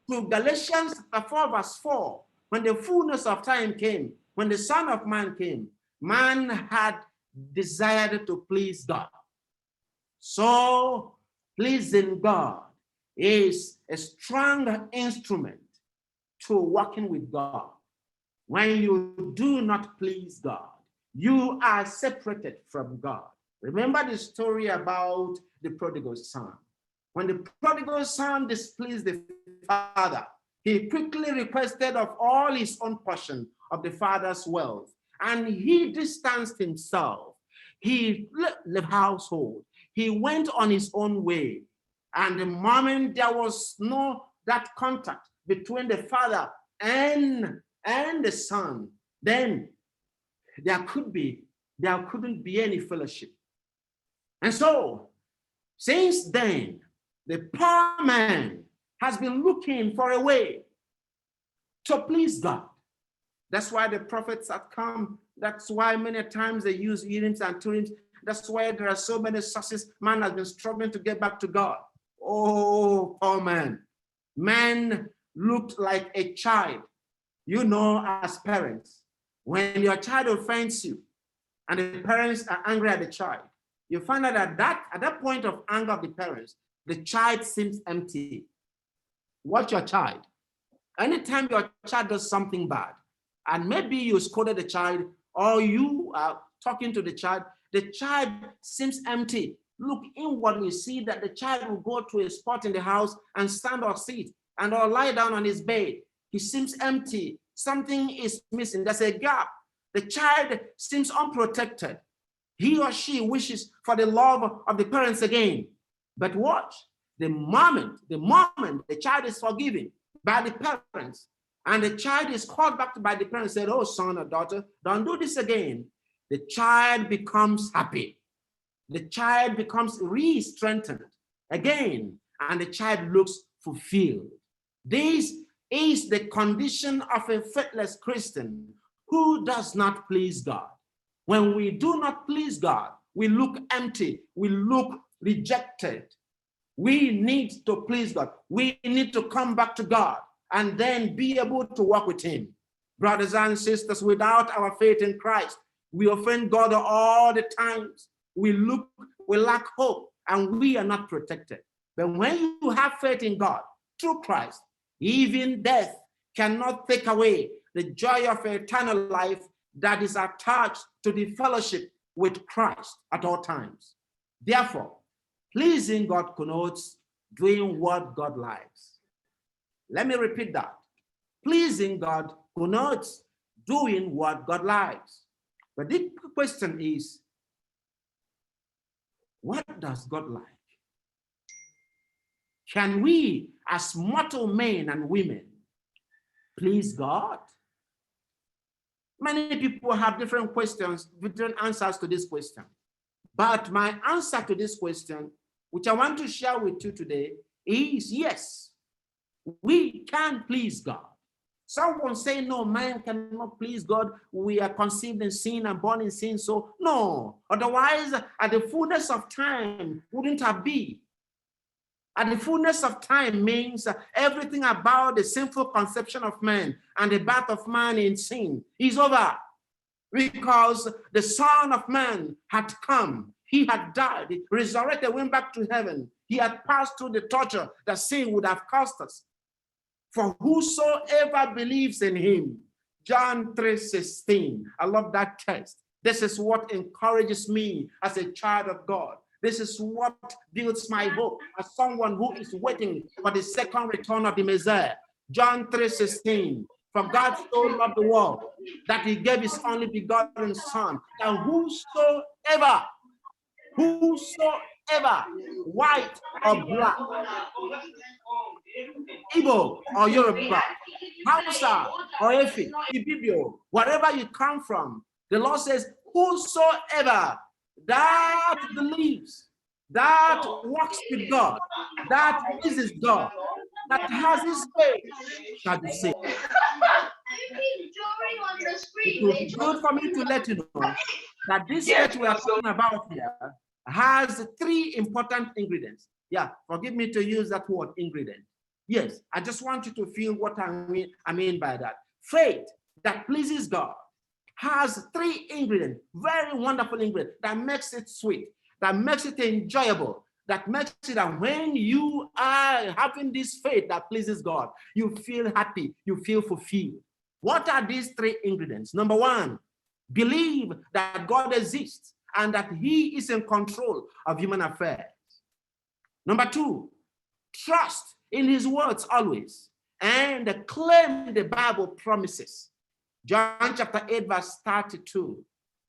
to Galatians chapter 4:4, when the fullness of time came, when the Son of Man came, man had desired to please God. So, pleasing God is a strong instrument to working with God. When you do not please God, you are separated from God. Remember the story about the prodigal son. When the prodigal son displeased the father, he quickly requested of all his own portion of the father's wealth, and he distanced himself. He left the household. He went on his own way. And the moment there was no that contact between the father and the son, then there couldn't be any fellowship. And so, since then, the poor man has been looking for a way to please God. That's why the prophets have come. That's why many times they use Urims and Turims. That's why there are so many sources. Man has been struggling to get back to God. Oh, poor man. Man looked like a child. You know, as parents, when your child offends you and the parents are angry at the child, you find out at that point of anger of the parents, the child seems empty. Watch your child. Anytime your child does something bad, and maybe you scolded the child or you are talking to the child seems empty. Look inwardly, see that the child will go to a spot in the house and stand or sit and or lie down on his bed. He seems empty. Something is missing. There's a gap. The child seems unprotected. He or she wishes for the love of the parents again. But watch, the moment the child is forgiven by the parents and the child is called back by the parents, said, oh, son or daughter, don't do this again. The child becomes happy. The child becomes re-strengthened again, and the child looks fulfilled. This is the condition of a faithless Christian who does not please God. When we do not please God, we look empty, we look rejected. We need to please God. We need to come back to God and then be able to walk with him. Brothers and sisters, without our faith in Christ, we offend God all the times. We lack hope, and we are not protected. But when you have faith in God through Christ, even death cannot take away the joy of eternal life that is attached to the fellowship with Christ at all times. Therefore, Pleasing God connotes doing what God likes. Let me repeat that. Pleasing God connotes doing what God likes. But the question is, what does God like? Can we, as mortal men and women, please God? Many people have different questions, different answers to this question. But my answer to this question, which I want to share with you today, is yes, we can please God. Someone say, no, man cannot please God. We are conceived in sin and born in sin. So no, otherwise at the fullness of time wouldn't have been. At the fullness of time means everything about the sinful conception of man and the birth of man in sin is over, because the Son of Man had come. He had died, he resurrected, went back to heaven. He had passed through the torture that sin would have cost us. For whosoever believes in him, John 3:16. I love that text. This is what encourages me as a child of God. This is what builds my hope as someone who is waiting for the second return of the Messiah. John 3:16. For God so loved the world that he gave his only begotten Son, that whosoever, white or black, Igbo or Yoruba, Hausa or Efi, Ibibio, wherever you come from, the Lord says, whosoever that believes, that walks with God, that pleases God, that has his faith, shall be saved. It will be good for me to let you know that this faith we are talking about here has 3 important ingredients. Yeah, forgive me to use that word, ingredient. Yes, I just want you to feel what I mean by that. Faith that pleases God has 3 ingredients, very wonderful ingredients that makes it sweet, that makes it enjoyable, that makes it that when you are having this faith that pleases God, you feel happy, you feel fulfilled. What are these 3 ingredients? Number 1, believe that God exists and that he is in control of human affairs. Number 2, trust in his words always and claim the Bible promises. John chapter 8 verse 32.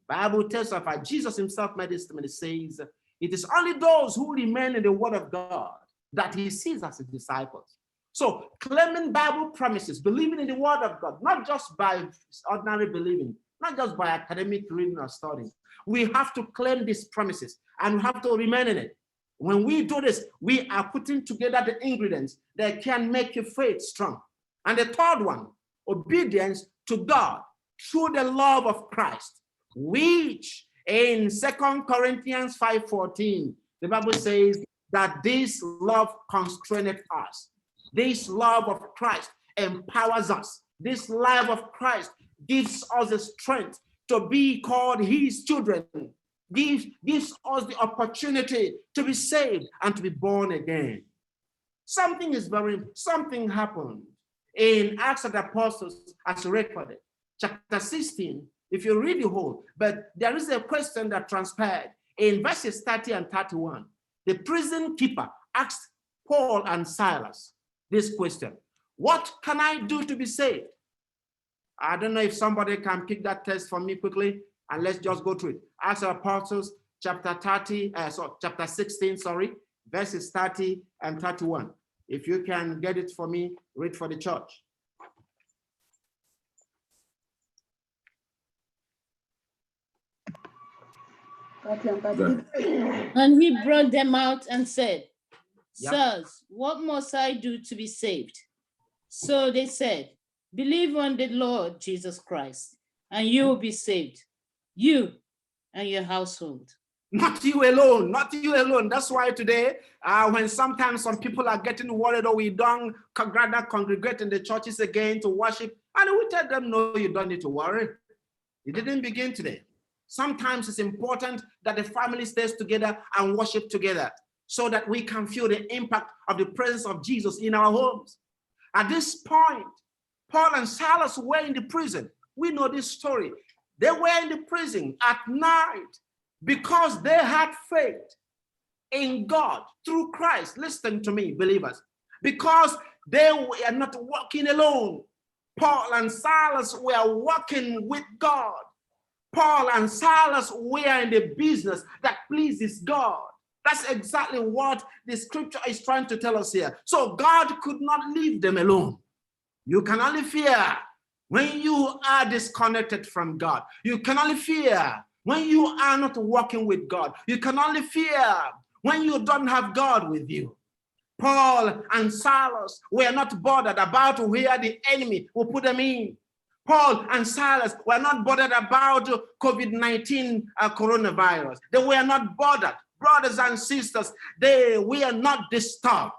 Bible tells us how Jesus himself made this statement. It says, it is only those who remain in the word of God that he sees as his disciples. So claiming Bible promises, believing in the word of God, not just by ordinary believing, not just by academic reading or studying. We have to claim these promises and we have to remain in it. When we do this, we are putting together the ingredients that can make your faith strong. And the 3rd one, obedience to God through the love of Christ, which in 2 Corinthians 5:14, the Bible says that this love constraineth us. This love of Christ empowers us. This love of Christ gives us the strength to be called his children, gives us the opportunity to be saved and to be born again. Something happened in Acts of the Apostles as recorded, chapter 16, if you read the whole, but there is a question that transpired in verses 30 and 31. The prison keeper asked Paul and Silas this question: what can I do to be saved? I don't know if somebody can pick that text for me quickly, and let's just go through it. Acts of the Apostles, chapter 16, verses 30 and 31. If you can get it for me, read for the church. And he brought them out and said, Sirs, what must I do to be saved? So they said, believe on the Lord Jesus Christ, and you will be saved, you and your household. Not you alone, not you alone. That's why today, when sometimes some people are getting worried, or we don't rather congregate in the churches again to worship, and we tell them, no, you don't need to worry. It didn't begin today. Sometimes it's important that the family stays together and worship together so that we can feel the impact of the presence of Jesus in our homes. At this point, Paul and Silas were in the prison. We know this story. They were in the prison at night because they had faith in God through Christ. Listen to me, believers, because they were not walking alone. Paul and Silas were walking with God. Paul and Silas were in the business that pleases God. That's exactly what the scripture is trying to tell us here. So God could not leave them alone. You can only fear when you are disconnected from God. You can only fear when you are not walking with God. You can only fear when you don't have God with you. Paul and Silas were not bothered about where the enemy will put them in. Paul and Silas were not bothered about COVID-19 coronavirus. They were not bothered. Brothers and sisters, they were not disturbed.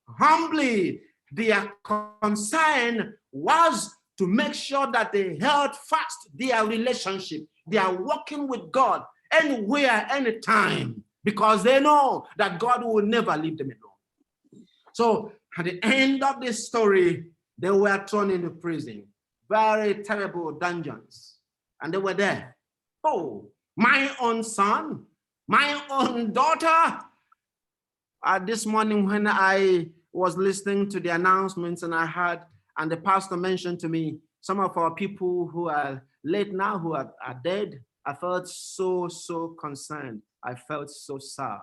Humbly, their concern was to make sure that they held fast their relationship. They are walking with God anywhere, anytime, because they know that God will never leave them alone. So at the end of this story, they were thrown into prison, very terrible dungeons, and they were there. Oh, my own son, my own daughter. This morning when I was listening to the announcements and I heard, and the pastor mentioned to me, some of our people who are late now, who are dead, I felt so concerned. I felt so sad.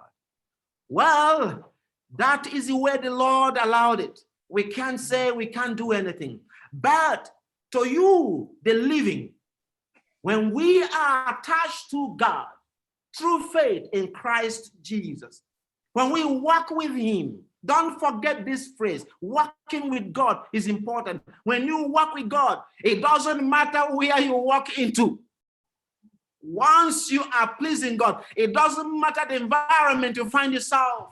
Well, that is the way the Lord allowed it. We can't say we can't do anything. But to you, the living, when we are attached to God through faith in Christ Jesus, when we walk with him, don't forget this phrase, walking with God is important. When you walk with God, it doesn't matter where you walk into. Once you are pleasing God, it doesn't matter the environment you find yourself.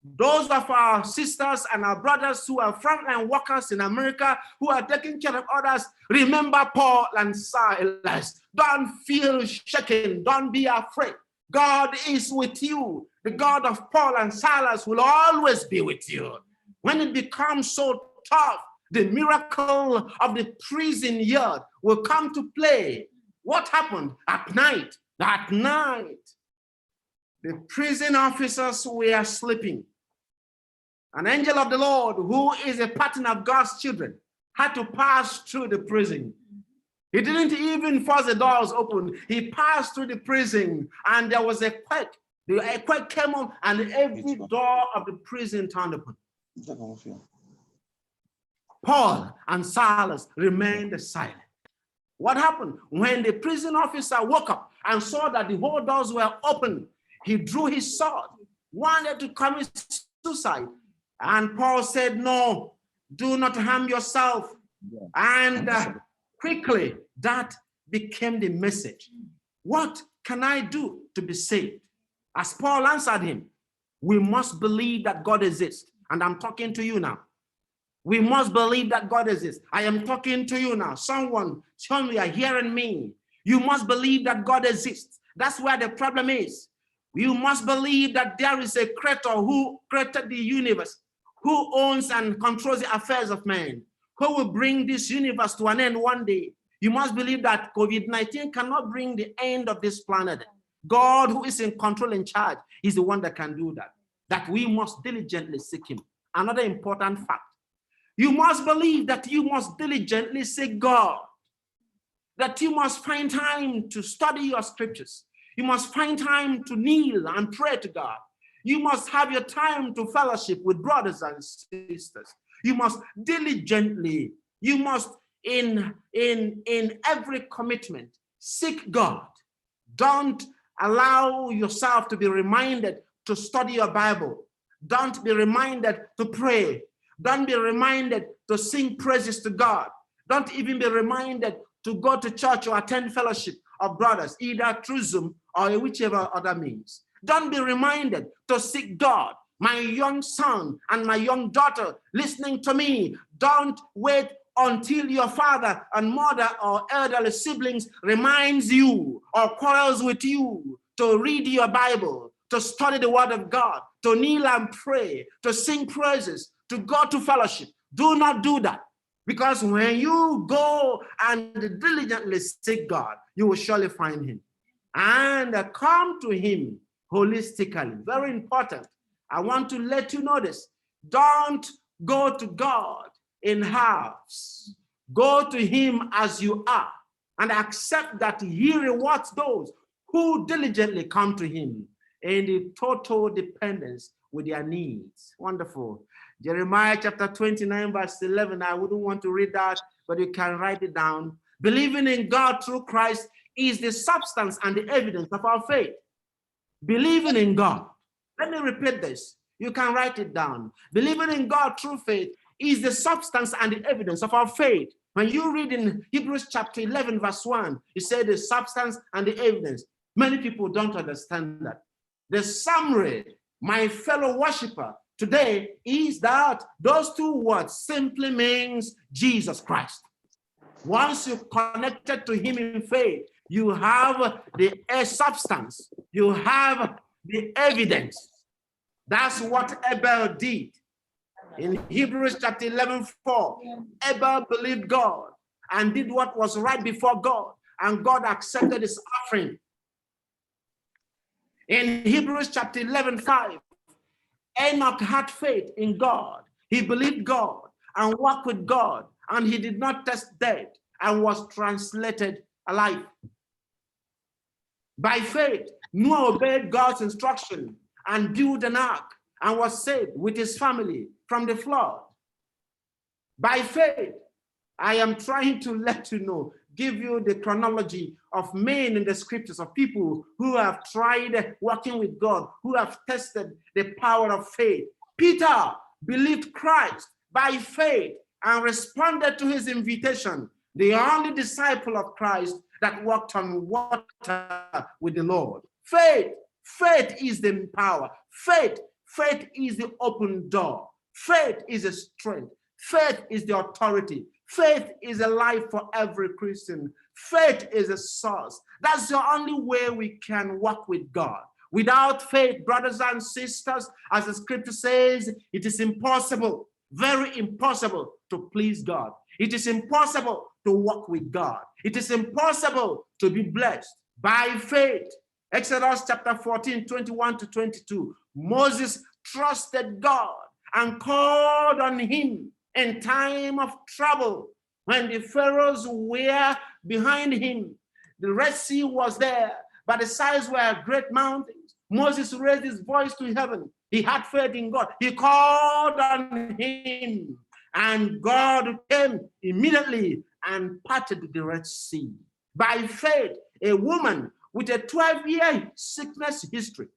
Those of our sisters and our brothers who are frontline workers in America, who are taking care of others, remember Paul and Silas. Don't feel shaken. Don't be afraid. God is with you. The God of Paul and Silas will always be with you. When it becomes so tough, the miracle of the prison yard will come to play. What happened at night? At night, the prison officers were sleeping. An angel of the Lord, who is a partner of God's children, had to pass through the prison. He didn't even force the doors open. He passed through the prison, and there was a quake. The earthquake came on, and every door of the prison turned open. Paul and Silas remained silent. What happened? When the prison officer woke up and saw that the whole doors were open, he drew his sword, wanted to commit suicide. And Paul said, no, do not harm yourself. And quickly, that became the message. What can I do to be saved? As Paul answered him, we must believe that God exists. And I'm talking to you now. We must believe that God exists. I am talking to you now. Someone you are hearing me. You must believe that God exists. That's where the problem is. You must believe that there is a creator who created the universe, who owns and controls the affairs of man, who will bring this universe to an end one day. You must believe that COVID-19 cannot bring the end of this planet. God, who is in control and charge, is the one that can do that. That we must diligently seek him. Another important fact. You must believe that you must diligently seek God. That you must find time to study your scriptures. You must find time to kneel and pray to God. You must have your time to fellowship with brothers and sisters. You must diligently, you must in every commitment, seek God. Don't allow yourself to be reminded to study your Bible. Don't be reminded to pray. Don't be reminded to sing praises to God. Don't even be reminded to go to church or attend fellowship of brothers, either through Zoom or whichever other means. Don't be reminded to seek God. My young son and my young daughter listening to me, don't wait until your father and mother or elderly siblings reminds you or quarrels with you to read your Bible, to study the word of God, to kneel and pray, to sing praises, to go to fellowship. Do not do that. Because when you go and diligently seek God, you will surely find him. And come to him holistically. Very important. I want to let you know this. Don't go to God in halves. Go to him as you are and accept that he rewards those who diligently come to him in the total dependence with their needs. Wonderful. Jeremiah chapter 29, verse 11. I wouldn't want to read that, but you can write it down. Believing in God through Christ is the substance and the evidence of our faith. Believing in God. Let me repeat this. You can write it down. Believing in God through faith is the substance and the evidence of our faith. When you read in Hebrews chapter 11, verse 1, you say the substance and the evidence. Many people don't understand that. The summary, my fellow worshiper, today is that those two words simply means Jesus Christ. Once you connected to him in faith, you have the substance, you have the evidence. That's what Abel did. In Hebrews chapter 11:4, Abel believed God and did what was right before God, and God accepted his offering. In Hebrews chapter 11:5, Enoch had faith in God. He believed God and walked with God, and he did not taste death and was translated alive. By faith, Noah obeyed God's instruction and built an ark and was saved with his family from the flood. By faith, I am trying to let you know, give you the chronology of men in the scriptures, of people who have tried working with God, who have tested the power of faith. Peter believed Christ by faith and responded to his invitation, the only disciple of Christ that walked on water with the Lord. Faith is the power. Faith is the open door. Faith is a strength. Faith is the authority. Faith is a life for every Christian. Faith is a source. That's the only way we can walk with God. Without faith, brothers and sisters, as the scripture says, it is impossible, very impossible to please God. It is impossible to walk with God. It is impossible to be blessed by faith. Exodus chapter 14, 21 to 22. Moses trusted God and called on him in time of trouble. When the pharaohs were behind him, the Red Sea was there, but the sides were great mountains. Moses raised his voice to heaven. He had faith in God. He called on him, and God came immediately and parted the Red Sea. By faith, a woman with a 12-year sickness history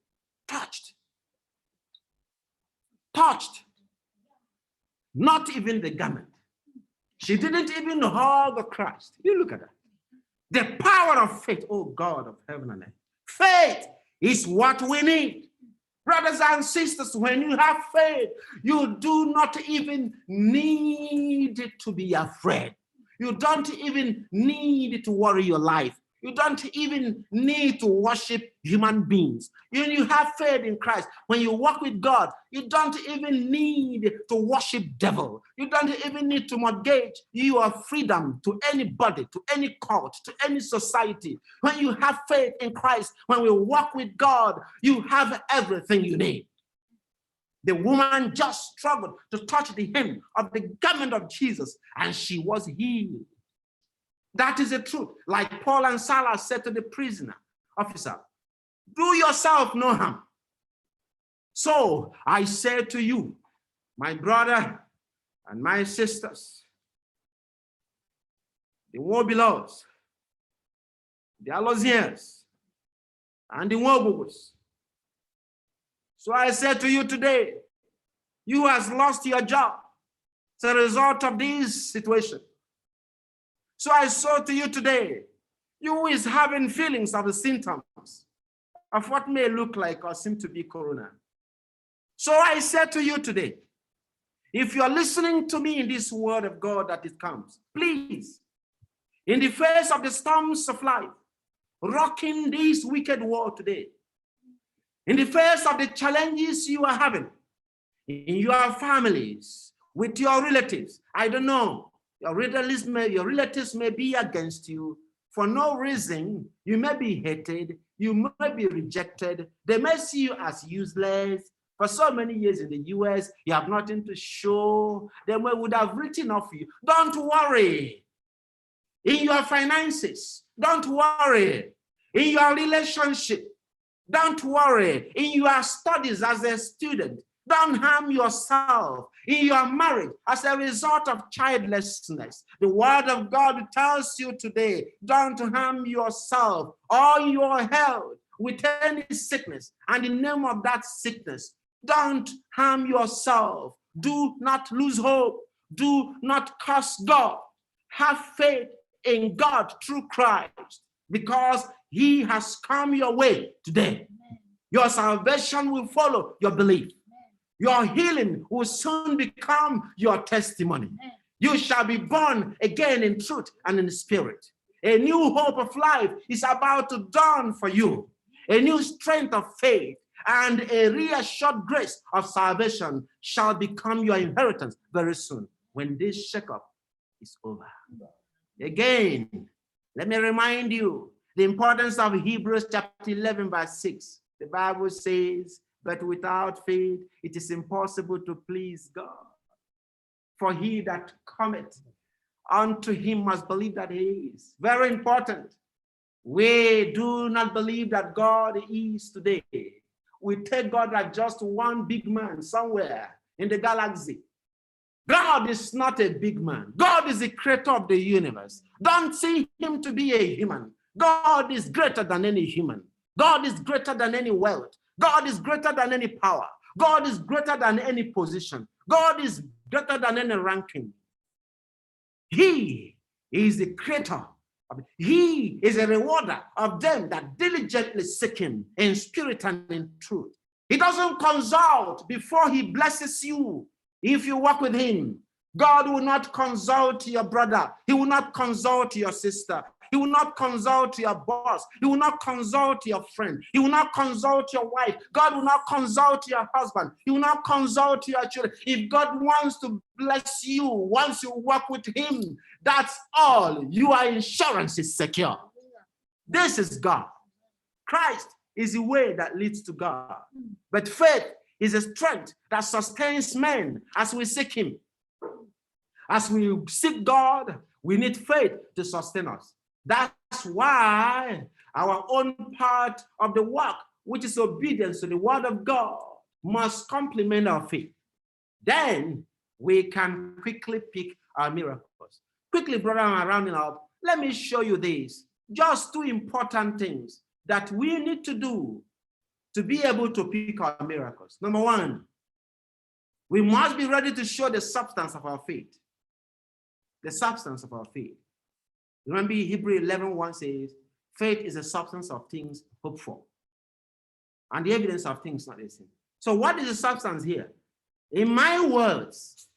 touched, not even the garment. She didn't even hug Christ. You look at that. The power of faith, oh God of heaven and earth. Faith is what we need. Brothers and sisters, when you have faith, you do not even need to be afraid. You don't even need to worry your life. You don't even need to worship human beings. When you have faith in Christ, when you walk with God, you don't even need to worship devil. You don't even need to mortgage your freedom to anybody, to any court, to any society. When you have faith in Christ, when we walk with God, you have everything you need. The woman just struggled to touch the hem of the garment of Jesus, and she was healed. That is the truth. Like Paul and Silas said to the prisoner officer, do yourself no harm. So I say to you, my brother and my sisters, the Wobilos, the Alosians, and the Wobos. So I say to you today, you has lost your job as a result of this situation. So I say to you today, you who is having feelings of the symptoms of what may look like or seem to be corona. So I say to you today, if you're listening to me in this word of God that it comes, please, in the face of the storms of life, rocking this wicked world today, in the face of the challenges you are having in your families, with your relatives, I don't know, your relatives may be against you, for no reason. You may be hated, you may be rejected. They may see you as useless. For so many years in the US, you have nothing to show. They would have written off you. Don't worry. In your finances, don't worry. In your relationship, don't worry. In your studies as a student, don't harm yourself. In your marriage, as a result of childlessness, the word of God tells you today, don't harm yourself or your health with any sickness. And in the name of that sickness, don't harm yourself. Do not lose hope. Do not curse God. Have faith in God through Christ, because he has come your way today. Your salvation will follow your belief. Your healing will soon become your testimony. You shall be born again in truth and in spirit. A new hope of life is about to dawn for you. A new strength of faith and a reassured grace of salvation shall become your inheritance very soon when this shakeup is over. Again, let me remind you the importance of Hebrews chapter 11, verse 6. The Bible says, but without faith, it is impossible to please God. For he that cometh unto him must believe that he is. Very important. We do not believe that God is today. We take God as just one big man somewhere in the galaxy. God is not a big man. God is the creator of the universe. Don't see him to be a human. God is greater than any human. God is greater than any wealth. God is greater than any power. God is greater than any position. God is greater than any ranking. He is the creator. He is a rewarder of them that diligently seek him in spirit and in truth. He doesn't consult before he blesses you. If you walk with him, God will not consult your brother. He will not consult your sister. He will not consult your boss. He will not consult your friend. He will not consult your wife. God will not consult your husband. He will not consult your children. If God wants to bless you, once you walk with him, that's all. Your insurance is secure. This is God. Christ is the way that leads to God. But faith is a strength that sustains men as we seek him. As we seek God, we need faith to sustain us. That's why our own part of the work, which is obedience to the word of God, must complement our faith. Then we can quickly pick our miracles. Quickly, brother, I'm rounding up. Let me show you this. Just two important things that we need to do to be able to pick our miracles. Number one, we must be ready to show the substance of our faith. The substance of our faith. Remember, Hebrews 11:1 says, faith is the substance of things hoped for, and the evidence of things not seen. So what is the substance here? In my words,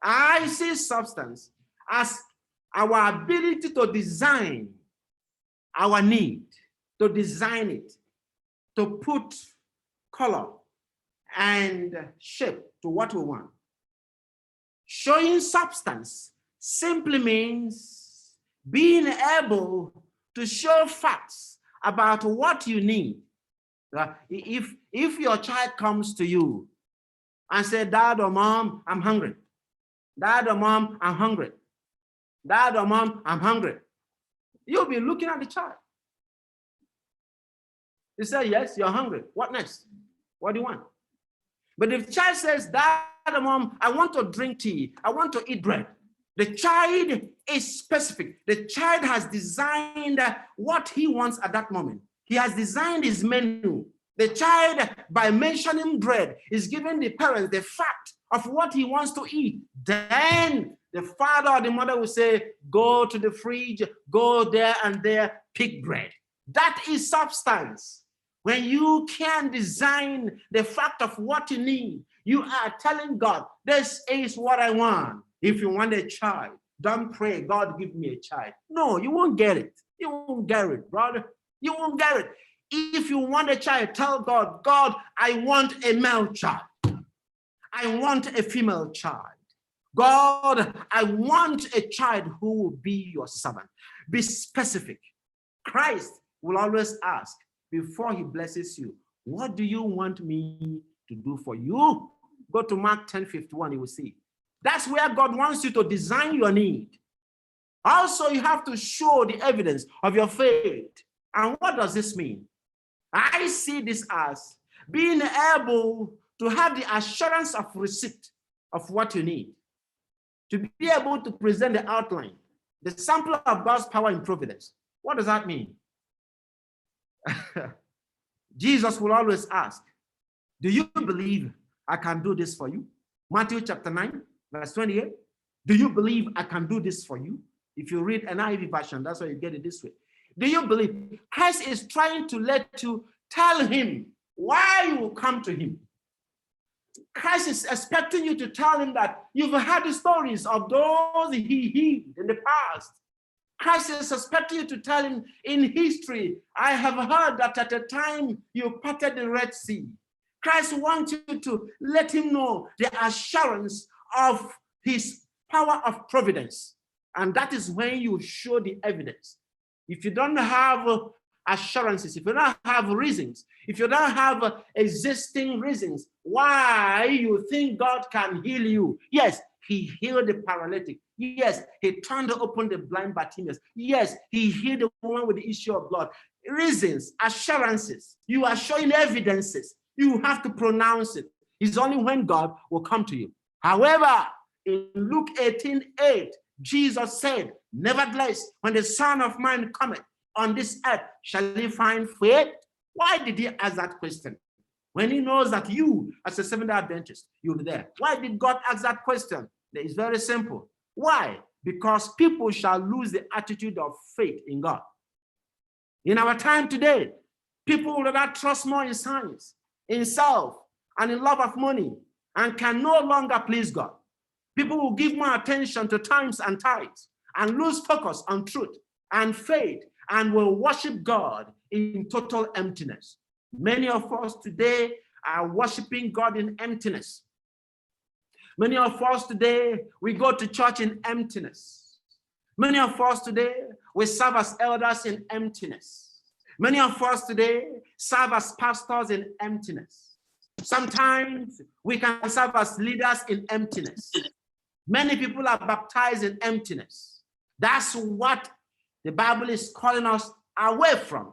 I see substance as our ability to design our need, to design it, to put color and shape to what we want. Showing substance simply means being able to show facts about what you need. If your child comes to you and says, Dad or Mom, I'm hungry. Dad or Mom, I'm hungry. Dad or Mom, I'm hungry. You'll be looking at the child. You say, yes, you're hungry. What next? What do you want? But if the child says, Dad or Mom, I want to drink tea, I want to eat bread, the child is specific. The child has designed what he wants at that moment. He has designed his menu. The child, by mentioning bread, is giving the parents the fact of what he wants to eat. Then the father or the mother will say, go to the fridge, go there and there, pick bread. That is substance. When you can design the fact of what you need, you are telling God, this is what I want. If you want a child, don't pray, God, give me a child. No, you won't get it. You won't get it, brother. You won't get it. If you want a child, tell God, God, I want a male child. I want a female child. God, I want a child who will be your servant. Be specific. Christ will always ask before he blesses you, what do you want me to do for you? Go to Mark 10:51, you will see. That's where God wants you to design your need. Also, you have to show the evidence of your faith. And what does this mean? I see this as being able to have the assurance of receipt of what you need, to be able to present the outline, the sample of God's power in providence. What does that mean? Jesus will always ask, do you believe I can do this for you? Matthew chapter 9, verse 28. Do you believe I can do this for you? If you read an NIV version, that's why you get it this way. Do you believe? Christ is trying to let you tell him why you will come to him. Christ is expecting you to tell him that you've heard the stories of those he healed in the past. Christ is expecting you to tell him in history, I have heard that at the time you parted the Red Sea. Christ wants you to let him know the assurance of his power of providence. And that is when you show the evidence. If you don't have assurances, if you don't have reasons, if you don't have existing reasons why you think God can heal you. Yes, he healed the paralytic. Yes, he turned open the blind Bartimaeus. Yes, he healed the woman with the issue of blood. Reasons, assurances. You are showing evidences. You have to pronounce it. It's only when God will come to you. However, in Luke 18:8, Jesus said, nevertheless, when the Son of Man cometh on this earth, shall he find faith? Why did he ask that question? When he knows that you, as a Seventh-day Adventist, you'll be there. Why did God ask that question? It's very simple. Why? Because people shall lose the attitude of faith in God. In our time today, people will not trust more in science, in self, and in love of money, and can no longer please God. People will give more attention to times and tides and lose focus on truth and faith and will worship God in total emptiness. Many of us today are worshiping God in emptiness. Many of us today, we go to church in emptiness. Many of us today, we serve as elders in emptiness. Many of us today serve as pastors in emptiness. Sometimes we can serve as leaders in emptiness. Many people are baptized in emptiness. That's what the Bible is calling us away from.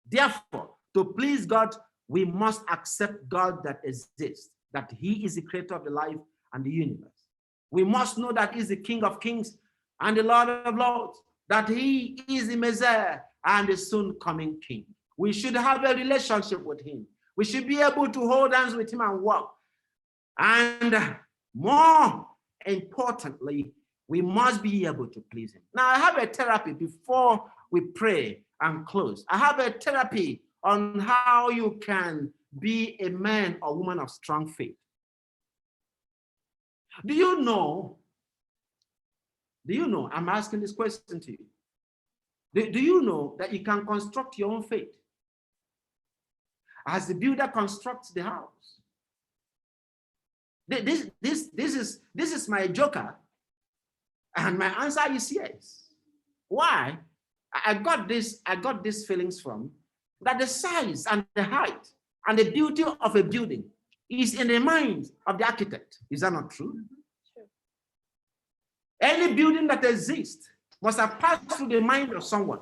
Therefore, to please God, we must accept God that exists, that he is the creator of the life and the universe. We must know that he's the King of kings and the Lord of lords, that he is the Messiah and the soon coming King. We should have a relationship with him. We should be able to hold hands with him and walk. And more importantly, we must be able to please him. Now, I have a therapy before we pray and close. I have a therapy on how you can be a man or woman of strong faith. Do you know, I'm asking this question to you. Do you know that you can construct your own faith? As the builder constructs the house. This is my joker. And my answer is yes. Why? I got these feelings from that the size and the height and the beauty of a building is in the mind of the architect. Is that not true? Sure. Any building that exists must have passed through the mind of someone.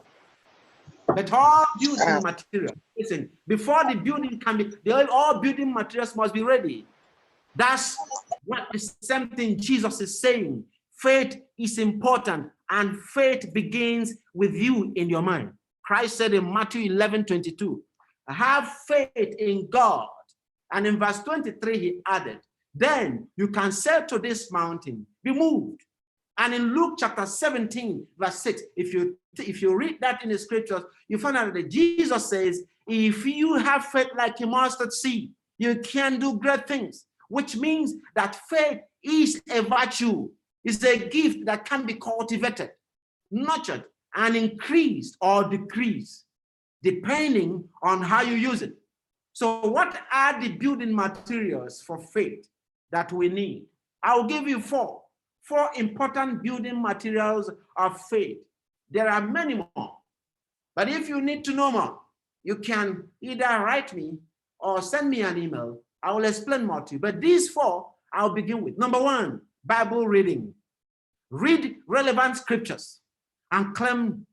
But all building material, listen, before the building can be, all building materials must be ready. That's what the same thing Jesus is saying. Faith is important, and faith begins with you in your mind. Christ said in Matthew 11:22, have faith in God. And in verse 23, he added, then you can say to this mountain, be moved. And in Luke chapter 17, verse 6, if you read that in the scriptures, you find out that Jesus says, if you have faith like a mustard seed, you can do great things, which means that faith is a virtue. It's a gift that can be cultivated, nurtured, and increased or decreased, depending on how you use it. So what are the building materials for faith that we need? I'll give you four 4 important building materials of faith. There are many more. But if you need to know more, you can either write me or send me an email. I will explain more to you. But these 4, I'll begin with. Number 1, Bible reading. Read relevant scriptures and cling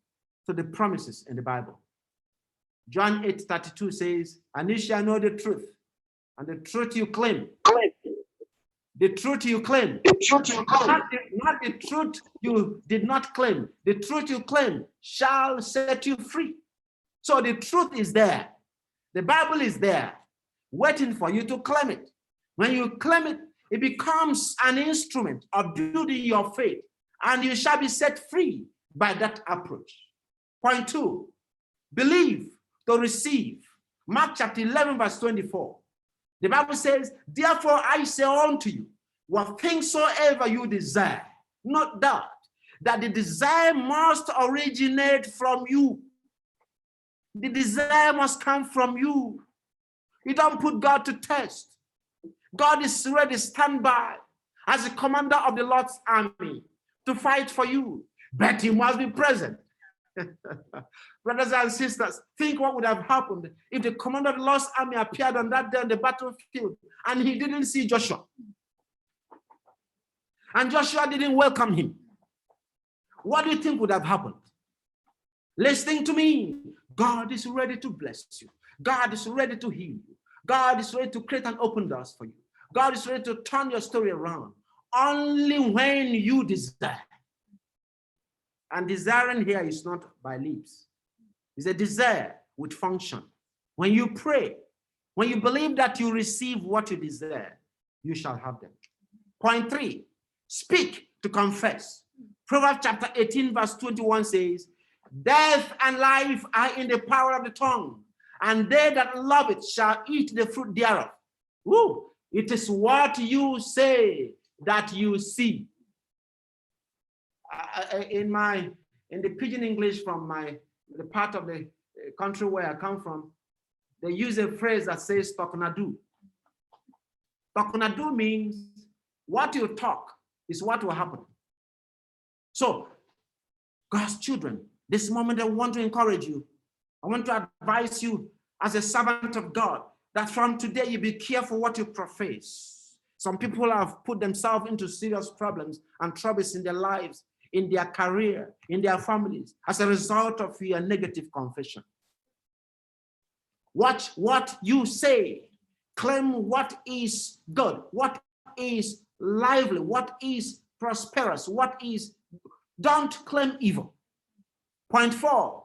to the promises in the Bible. John 8:32 says, and you shall know the truth, and the truth you claim. The truth you claim. Not the truth you did not claim. The truth you claim shall set you free. So the truth is there. The Bible is there, waiting for you to claim it. When you claim it, it becomes an instrument of building your faith, and you shall be set free by that approach. Point 2, believe to receive. Mark chapter 11, verse 24. The Bible says, therefore I say unto you, what things soever you desire, not that the desire must originate from you. The desire must come from you. You don't put God to test. God is ready to stand by as the commander of the Lord's army to fight for you, but he must be present. Brothers and sisters, think what would have happened if the commander of the Lord's army appeared on that day on the battlefield and he didn't see Joshua. And Joshua didn't welcome him. What do you think would have happened? Listening to me, God is ready to bless you. God is ready to heal you. God is ready to create and open doors for you. God is ready to turn your story around. Only when you desire. And desiring here is not by lips. It's a desire with function. When you pray, when you believe that you receive what you desire, you shall have them. Point 3, speak to confess. Proverbs chapter 18, verse 21 says, death and life are in the power of the tongue, and they that love it shall eat the fruit thereof. Woo! It is what you say that you see. In the pidgin English from the part of the country where I come from, they use a phrase that says "tokunadu." Tokunadu means what you talk is what will happen. So, God's children, this moment I want to encourage you. I want to advise you as a servant of God that from today you be careful what you profess. Some people have put themselves into serious problems and troubles in their lives, in their career, in their families, as a result of your negative confession. Watch what you say. Claim what is good, what is lively, what is prosperous, what is, don't claim evil. Point 4,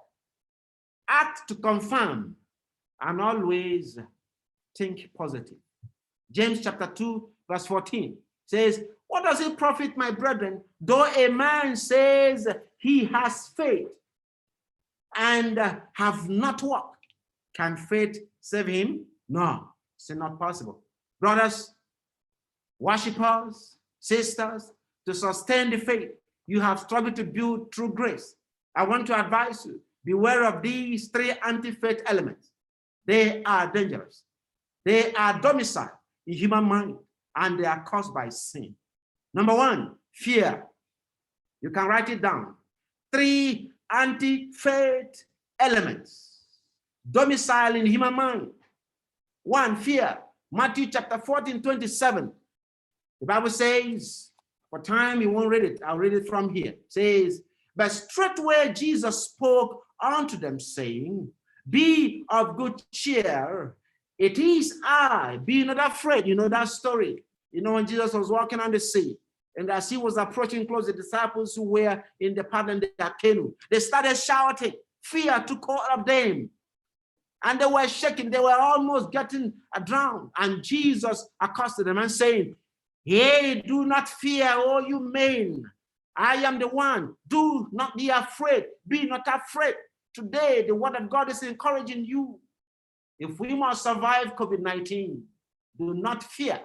act to confirm and always think positive. James chapter 2, verse 14 says, what does it profit, my brethren, though a man says he has faith and have not work? Can faith save him? No, it's not possible. Brothers, worshipers, sisters, to sustain the faith you have struggled to build through grace, I want to advise you, beware of these 3 anti-faith elements. They are dangerous. They are domiciled in human mind, and they are caused by sin. Number 1, fear. You can write it down. 3 anti-faith elements, domicile in human mind. 1, fear. Matthew chapter 14, 27. The Bible says, for time you won't read it, I'll read it from here. It says, but straightway Jesus spoke unto them, saying, be of good cheer. It is I, be not afraid. You know that story. You know when Jesus was walking on the sea, and as he was approaching close, the disciples who were in the part of their canoe, they started shouting. Fear took hold of them. And they were shaking. They were almost getting drowned. And Jesus accosted them and saying, hey, do not fear, all you men. I am the one. Do not be afraid. Be not afraid. Today, the word of God is encouraging you. If we must survive COVID-19, do not fear,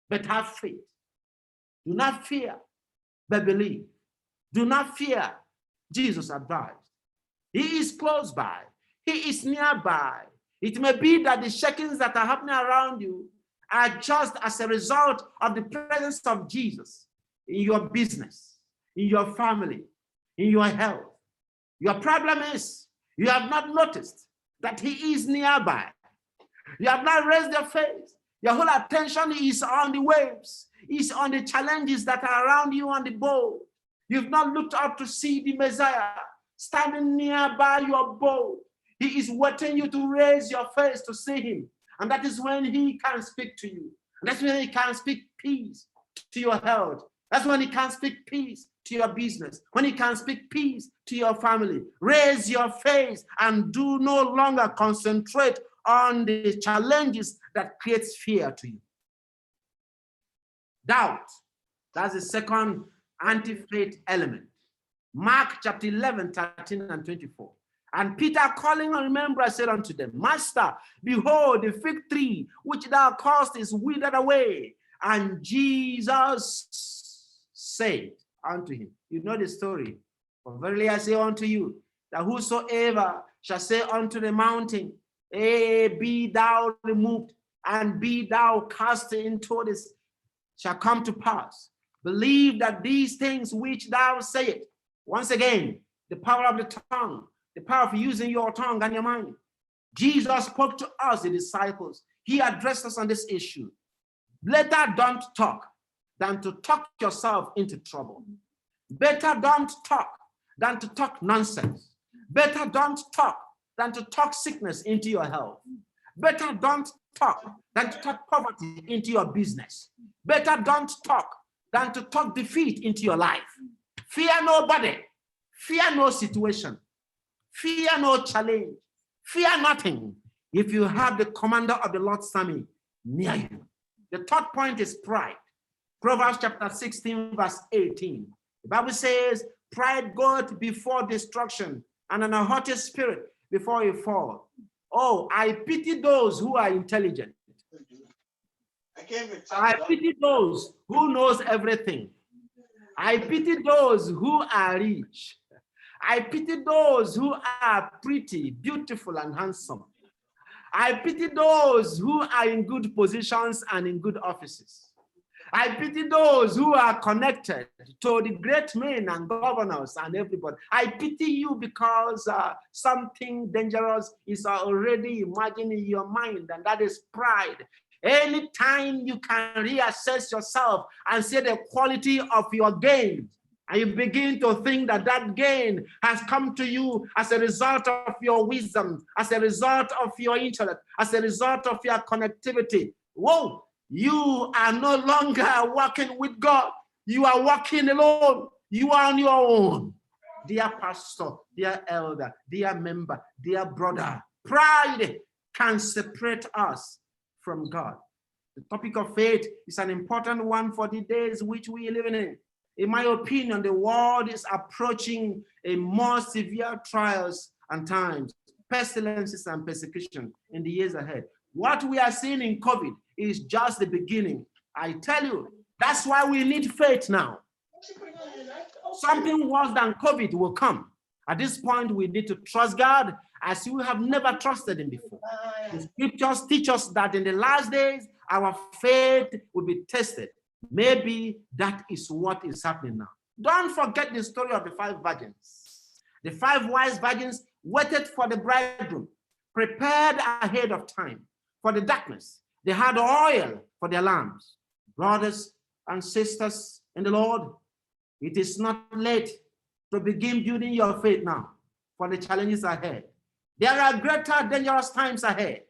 but have faith. Do not fear, but believe. Do not fear, Jesus advised. He is close by. He is nearby. It may be that the shakings that are happening around you are just as a result of the presence of Jesus. in your business, in your family, in your health. Your problem is you have not noticed that he is nearby. You have not raised your face. Your whole attention is on the waves, is on the challenges that are around you on the boat. You've not looked up to see the Messiah standing nearby your boat. He is waiting you to raise your face to see him. And that is when he can speak to you. And that's when he can speak peace to your health. That's when he can speak peace to your business. When he can speak peace to your family. Raise your face and do no longer concentrate on the challenges that creates fear to you. Doubt. That's the second anti-faith element. Mark chapter 11, 13 and 24. And Peter calling and remember, said unto them, Master, behold, the fig tree which thou caused is withered away. And Jesus said unto him, you know the story. For verily I say unto you, that whosoever shall say unto the mountain, be thou removed, and be thou cast into this, shall come to pass. Believe that these things which thou sayest, once again, the power of the tongue, the power of using your tongue and your mind. Jesus spoke to us, the disciples. He addressed us on this issue. Better don't talk than to talk yourself into trouble. Better don't talk than to talk nonsense. Better don't talk than to talk sickness into your health. Better don't talk than to talk poverty into your business. Better don't talk than to talk defeat into your life. Fear nobody. Fear no situation. Fear no challenge. Fear nothing if you have the commander of the Lord's army near you. The third point is pride. Proverbs chapter 16, verse 18. The Bible says, pride goeth before destruction, and an haughty spirit before a fall. Oh, I pity those who are intelligent. I pity those who knows everything. I pity those who are rich. I pity those who are pretty, beautiful, and handsome. I pity those who are in good positions and in good offices. I pity those who are connected to the great men and governors and everybody. I pity you because something dangerous is already imagined in your mind, and that is pride. Anytime you can reassess yourself and see the quality of your gain, and you begin to think that that gain has come to you as a result of your wisdom, as a result of your intellect, as a result of your connectivity. Whoa, you are no longer working with God. You are working alone. You are on your own. Dear pastor, dear elder, dear member, dear brother, pride can separate us from God. The topic of faith is an important one for the days which we are living in. In my opinion, the world is approaching a more severe trials and times, pestilences and persecution in the years ahead. What we are seeing in COVID is just the beginning. I tell you, that's why we need faith now. Something worse than COVID will come. At this point, we need to trust God as we have never trusted him before. The scriptures teach us that in the last days, our faith will be tested. Maybe that is what is happening now. Don't forget the story of the 5 virgins. The 5 wise virgins waited for the bridegroom, prepared ahead of time for the darkness. They had oil for their lamps. Brothers and sisters in the Lord, it is not late to begin building your faith now for the challenges ahead. There are greater dangerous times ahead.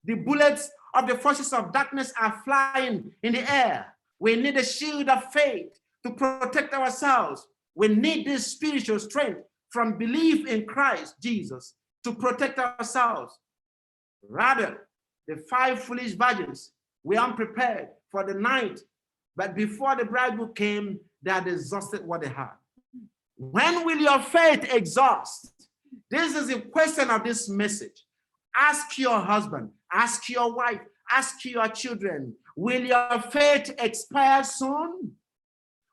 The bullets of the forces of darkness are flying in the air. We need a shield of faith to protect ourselves. We need this spiritual strength from belief in Christ Jesus to protect ourselves. Rather, the 5 foolish virgins were unprepared for the night, but before the bridegroom came, they had exhausted what they had. When will your faith exhaust? This is the question of this message. Ask your husband, ask your wife, ask your children, will your faith expire soon?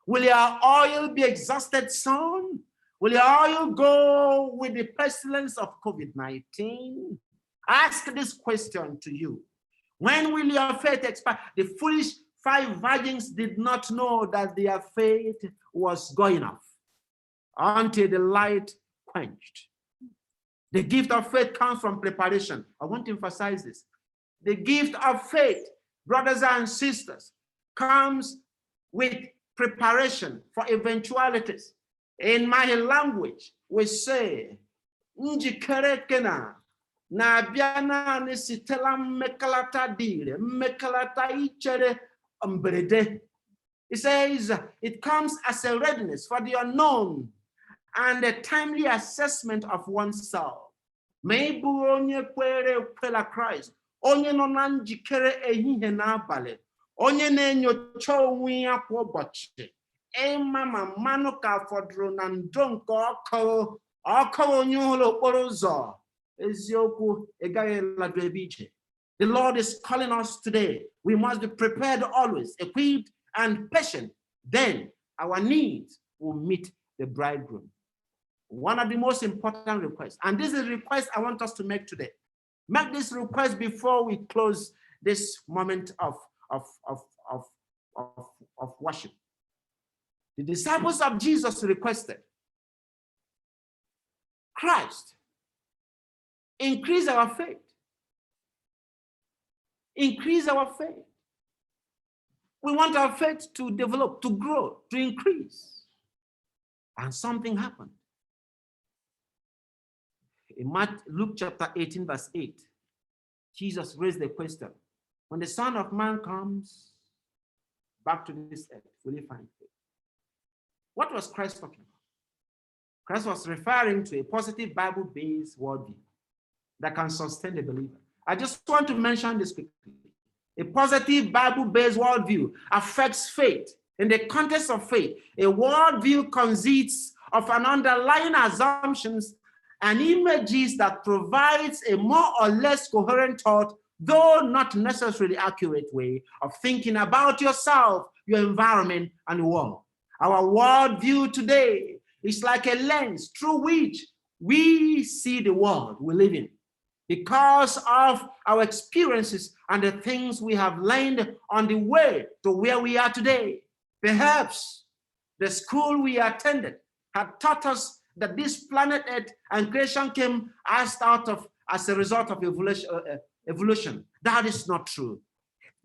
Will your oil be exhausted soon? Will your oil go with the pestilence of COVID-19? Ask this question to you. When will your faith expire? The foolish 5 virgins did not know that their faith was going off until the light quenched. The gift of faith comes from preparation. I want to emphasize this. The gift of faith, brothers and sisters, comes with preparation for eventualities. In my language, we say, njikere kena na biana ni sitela mekalata dire, mekalata ichere umbrede. It says it comes as a readiness for the unknown and a timely assessment of oneself. Maybe onye kwere kwela Christ, onye no na njikere ehihie na abalị, onye na-enyocha onwe ya kwa ụbọchị, mama mmanụ ka fọdụrụ na ndo nke ọkụ onye ụlọ okporo ụzọ, eziokwu ịgaghị lado ebe ije. The Lord is calling us today. We must be prepared always, equipped and patient. Then our needs will meet the bridegroom. One of the most important requests, and this is a request I want us to make today. Make this request before we close this moment of worship. The disciples of Jesus requested, Christ, increase our faith. Increase our faith. We want our faith to develop, to grow, to increase. And something happened. In Luke chapter 18, verse 8, Jesus raised the question, when the Son of Man comes back to this earth, will he find faith? What was Christ talking about? Christ was referring to a positive Bible-based worldview that can sustain the believer. I just want to mention this quickly. A positive Bible-based worldview affects faith. In the context of faith, a worldview consists of an underlying assumptions and images that provides a more or less coherent thought, though not necessarily accurate way of thinking about yourself, your environment, and the world. Our worldview today is like a lens through which we see the world we live in. Because of our experiences and the things we have learned on the way to where we are today. Perhaps the school we attended had taught us that this planet Earth and creation came as a result of evolution. That is not true.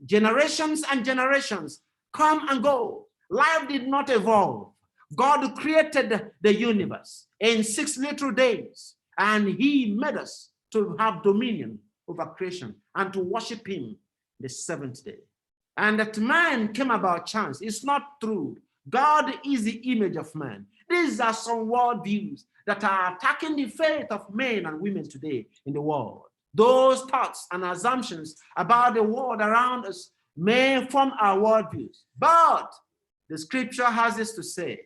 Generations and generations come and go. Life did not evolve. God created the universe in 6 little days, and he made us to have dominion over creation and to worship him the 7th day. And that man came about chance. It's not true. God is the image of man. These are some worldviews that are attacking the faith of men and women today in the world. Those thoughts and assumptions about the world around us may form our worldviews. But the scripture has this to say,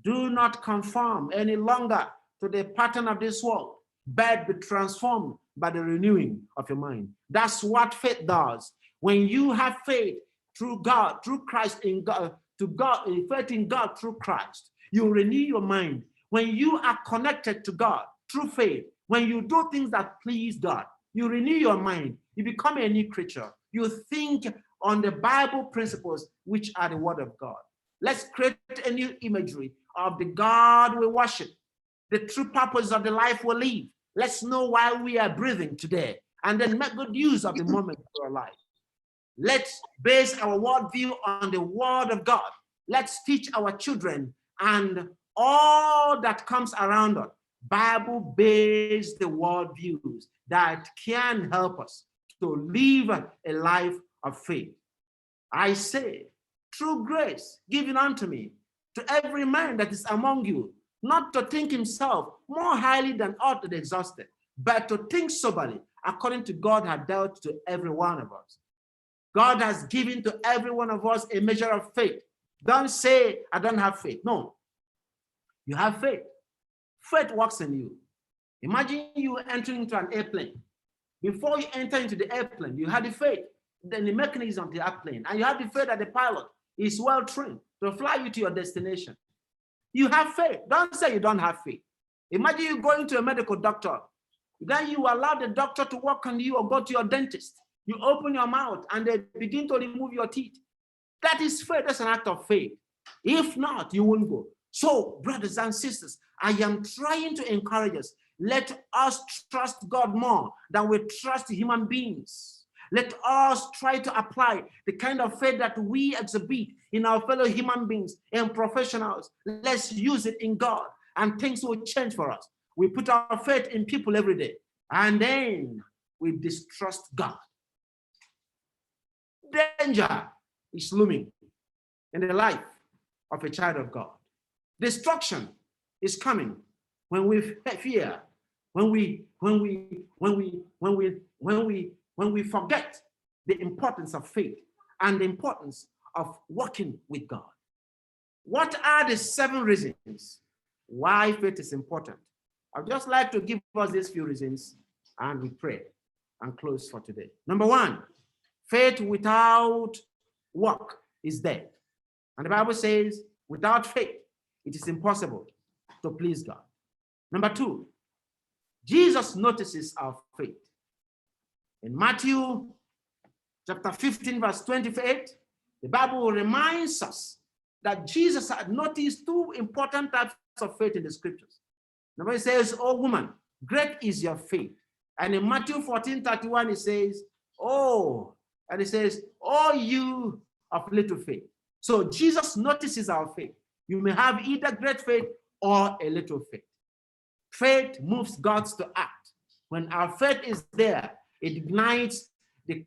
do not conform any longer to the pattern of this world, but be transformed by the renewing of your mind. That's what faith does. When you have faith through God, through Christ in God, faith in God through Christ, you renew your mind. When you are connected to God through faith, when you do things that please God, you renew your mind. You become a new creature. You think on the Bible principles, which are the word of God. Let's create a new imagery of the God we worship, the true purpose of the life we live. Let's know why we are breathing today, and then make good use of the moment of our life. Let's base our worldview on the word of God. Let's teach our children and all that comes around us Bible-based worldviews that can help us to live a life of faith. I say, through grace given unto me, to every man that is among you, not to think himself more highly than ought to be exhausted, but to think soberly, according to God had dealt to every one of us. God has given to every one of us a measure of faith. Don't say, I don't have faith. No, you have faith. Faith works in you. Imagine you entering into an airplane. Before you enter into the airplane, you have the faith, then the mechanism of the airplane, and you have the faith that the pilot is well trained to fly you to your destination. You have faith. Don't say you don't have faith. Imagine you going to a medical doctor. Then you allow the doctor to work on you or go to your dentist. You open your mouth and they begin to remove your teeth. That is faith. That's an act of faith. If not, you won't go. So, brothers and sisters, I am trying to encourage us. Let us trust God more than we trust human beings. Let us try to apply the kind of faith that we exhibit in our fellow human beings and professionals. Let's use it in God, and things will change for us. We put our faith in people every day, and then we distrust God. Danger is looming in the life of a child of God. Destruction is coming when we fear, when we forget the importance of faith and the importance of walking with God. What are the 7 reasons why faith is important? I'd just like to give us these few reasons, and we pray and close for today. Number 1, faith without work is dead. And the Bible says, without faith, it is impossible to please God. Number 2, Jesus notices our faith. In Matthew chapter 15, verse 28, the Bible reminds us that Jesus had noticed 2 important types of faith in the scriptures. Number 1, it says, "Oh woman, great is your faith." And in Matthew 14:31, it says, "Oh," and it says, "Oh, you of little faith." So Jesus notices our faith. You may have either great faith or a little faith. Faith moves God to act. When our faith is there, it ignites the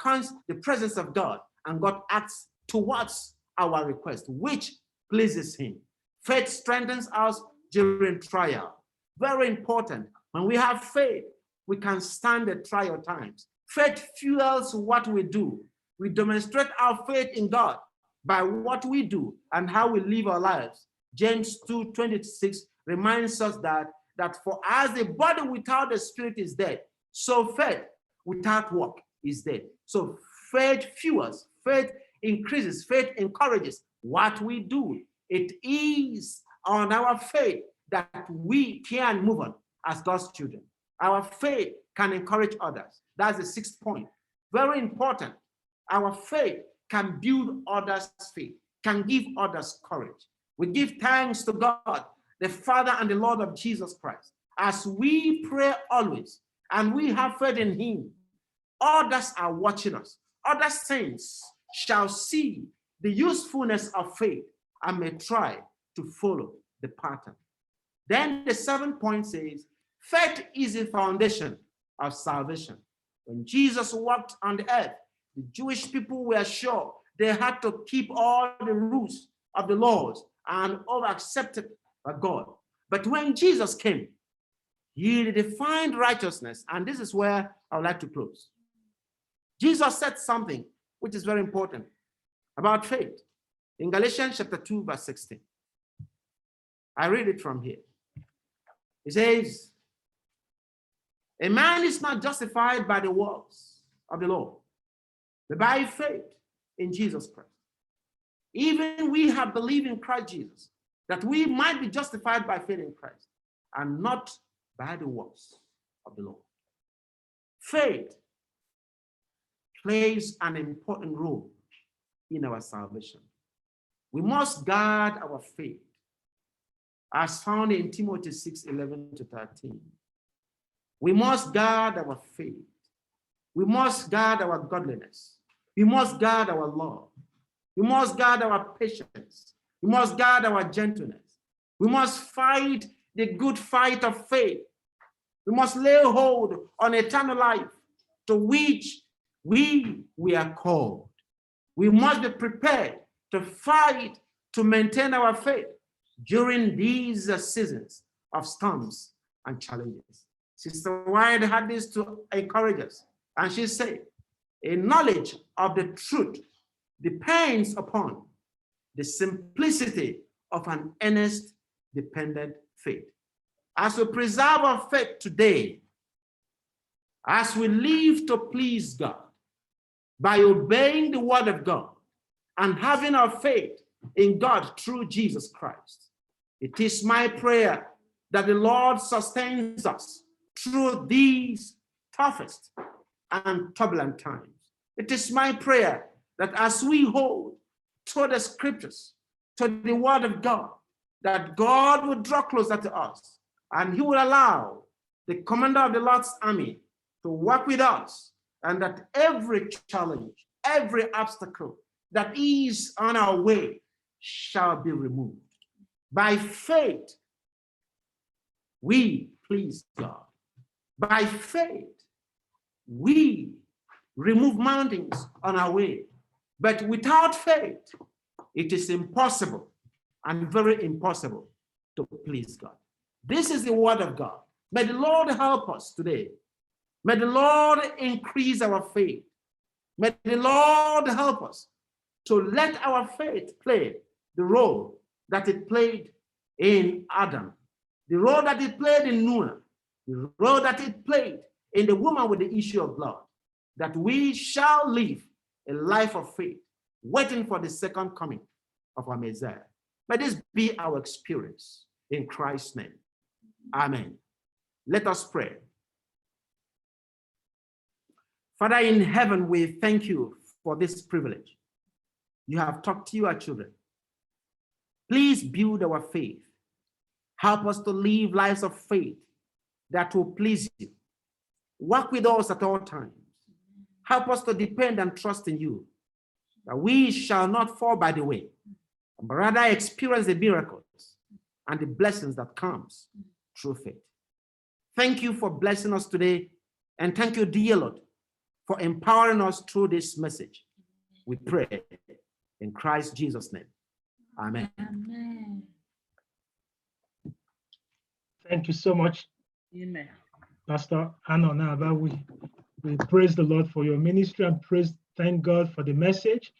presence of God, and God acts towards our request, which pleases him. Faith strengthens us during trial. Very important. When we have faith, we can stand the trial times. Faith fuels what we do. We demonstrate our faith in God by what we do and how we live our lives. James 2:26 reminds us that for as the body without the spirit is dead, so faith without work is dead. So faith fuels, faith increases, faith encourages what we do. It is on our faith that we can move on as God's children. Our faith can encourage others. That's the 6th point. Very important. Our faith can build others' faith, can give others courage. We give thanks to God, the Father and the Lord of Jesus Christ. As we pray always and we have faith in him, others are watching us. Other saints shall see the usefulness of faith and may try to follow the pattern. Then the 7th point says, faith is the foundation of salvation. When Jesus walked on the earth, the Jewish people were sure they had to keep all the rules of the laws and all accepted by God. But when Jesus came, he defined righteousness, and this is where I would like to close. Jesus said something which is very important about faith in Galatians chapter 2, verse 16. I read it from here. It says, "A man is not justified by the works of the law, but by faith in Jesus Christ. Even we have believed in Christ Jesus, that we might be justified by faith in Christ, and not by the works of the law." Faith plays an important role in our salvation. We must guard our faith, as found in Timothy 6:11-13. We must guard our faith. We must guard our godliness. We must guard our love. We must guard our patience. We must guard our gentleness. We must fight the good fight of faith. We must lay hold on eternal life to which we are called. We must be prepared to fight to maintain our faith during these seasons of storms and challenges. Sister White had this to encourage us, and she said, a knowledge of the truth depends upon the simplicity of an earnest, dependent faith. As we preserve our faith today, as we live to please God by obeying the word of God and having our faith in God through Jesus Christ, it is my prayer that the Lord sustains us through these toughest and turbulent times. It is my prayer that as we hold to the scriptures, to the word of God, that God will draw closer to us and he will allow the commander of the Lord's army to work with us, and that every challenge, every obstacle that is on our way shall be removed. By faith, we please God. By faith, we remove mountains on our way. But without faith, it is impossible and very impossible to please God. This is the word of God. May the Lord help us today. May the Lord increase our faith. May the Lord help us to let our faith play the role that it played in Adam, the role that it played in Noah, the role that it played in the woman with the issue of blood, that we shall live a life of faith, waiting for the second coming of our Messiah. May this be our experience in Christ's name. Amen. Let us pray. Father in heaven, we thank you for this privilege. You have talked to your children. Please build our faith. Help us to live lives of faith that will please you. Work with us at all times. Help us to depend and trust in you, that we shall not fall by the way, but rather experience the miracles and the blessings that comes through faith. Thank you for blessing us today, and thank you, dear Lord, for empowering us through this message. We pray in Christ Jesus' name. Amen. Amen. Thank you so much, Amen. Pastor Anonaba. We praise the Lord for your ministry and thank God for the message,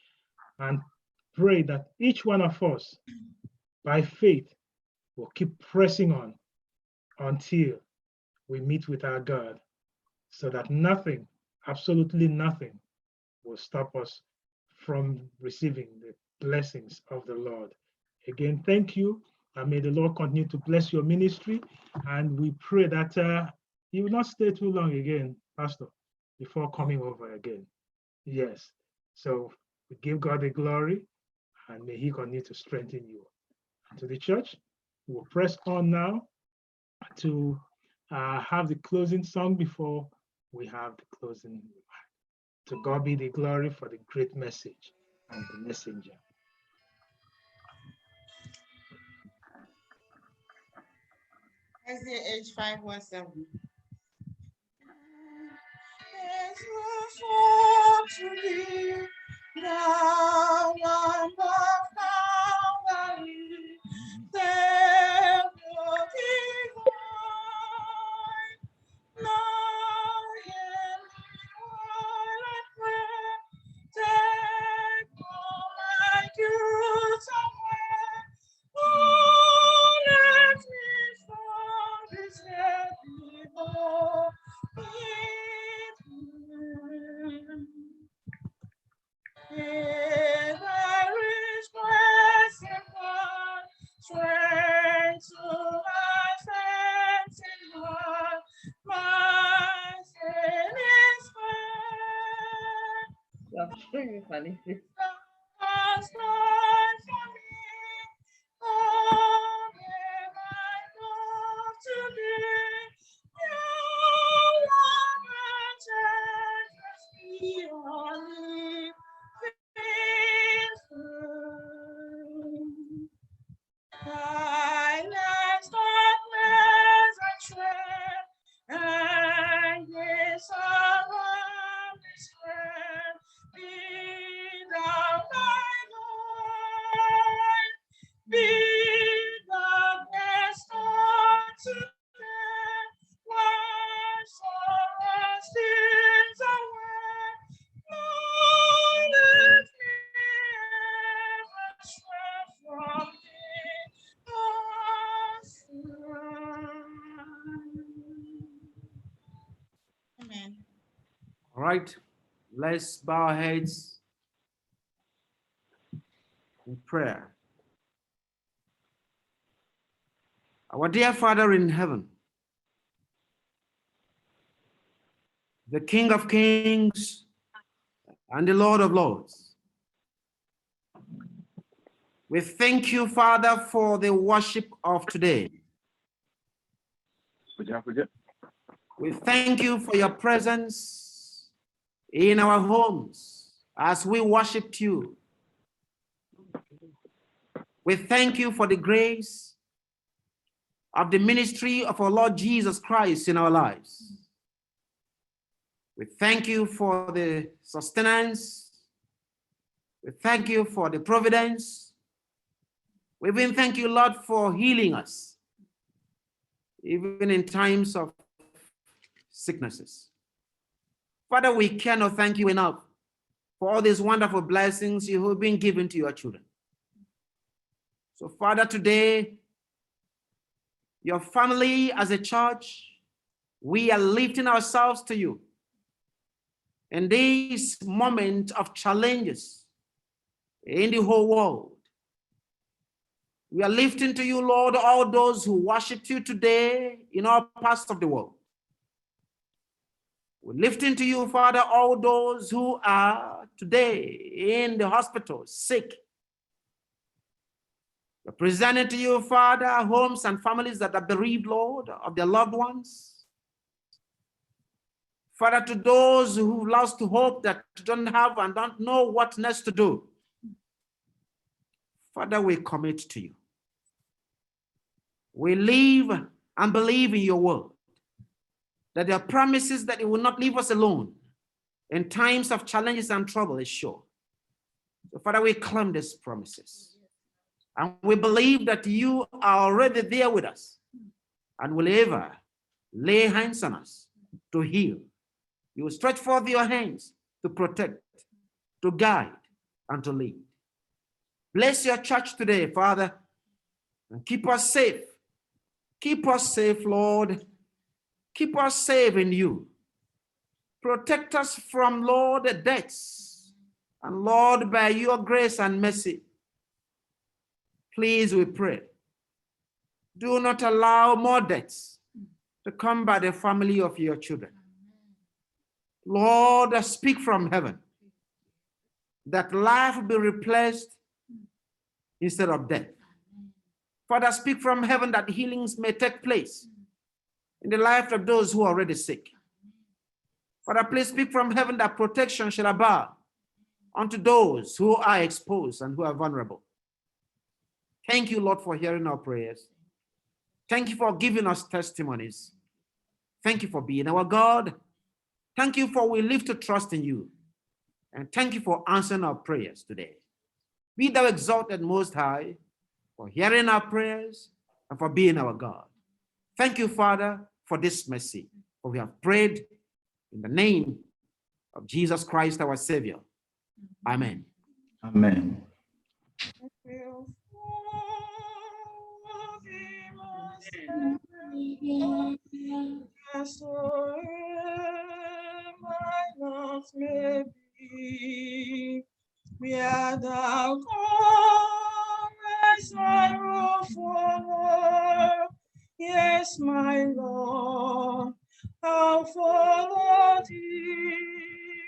and pray that each one of us, by faith, will keep pressing on until we meet with our God, so that nothing, absolutely nothing, will stop us from receiving the blessings of the Lord. Again, thank you, and may the Lord continue to bless your ministry. And we pray that you will not stay too long again, Pastor, before coming over again. Yes. So we give God the glory, and may he continue to strengthen you. And to the church, we will press on now to have the closing song before we have the closing. To God be the glory for the great message and the messenger. SDH 517. To thee, thou Lamb of Calvary, there will divine. Now hear me while I pray, take all my guilt away. Oh, let me from this deadly law be free. Here there is grace in God, strength to my fainting heart. My sin is great. You're very funny. Has died for me. Oh, give my love to thee. You love and tenderness be only faithful. Silence darkness and shame, and yes, around this friend, be thou my Lord. Be darkness turned to day, wash sorrow sins away. Lord, let me ever stray from thee. Amen. All right, let's bow our heads in prayer. Our dear Father in heaven, the King of Kings and the Lord of Lords, We thank you, Father, for the worship of today. We thank you for your presence in our homes as we worshiped you. We thank you for the grace of the ministry of our Lord Jesus Christ in our lives. We thank you for the sustenance. We thank you for the providence. We even thank you, Lord, for healing us, even in times of sicknesses. Father, we cannot thank you enough for all these wonderful blessings you have been given to your children. So, Father, today, your family as a church, we are lifting ourselves to you. In this moment of challenges in the whole world, we are lifting to you, Lord, all those who worship you today in all parts of the world. We're lifting to you, Father, all those who are today in the hospital, sick. We're presenting to you, Father, homes and families that are bereaved, Lord, of their loved ones. Father, to those who lost hope, that don't have and don't know what next to do, Father, we commit to you. We live and believe in your word, that there are promises that it will not leave us alone in times of challenges and trouble is sure. So, Father, we claim these promises. And we believe that you are already there with us and will ever lay hands on us to heal. You will stretch forth your hands to protect, to guide, and to lead. Bless your church today, Father, and keep us safe. Keep us safe, Lord. Keep us safe in you. Protect us from, Lord, the deaths. And Lord, by your grace and mercy, please, we pray, do not allow more deaths to come by the family of your children. Lord, speak from heaven that life be replaced instead of death. Father, speak from heaven that healings may take place in the life of those who are already sick. Father, please speak from heaven that protection shall abide unto those who are exposed and who are vulnerable. Thank you, Lord, for hearing our prayers. Thank you for giving us testimonies. Thank you for being our God. Thank you for we live to trust in you. And thank you for answering our prayers today. Be thou exalted most high for hearing our prayers and for being our God. Thank you, Father, for this mercy. For we have prayed in the name of Jesus Christ, our Savior. Amen. Amen. Where thou comest, sorrow follow. Yes, my Lord, I'll follow thee.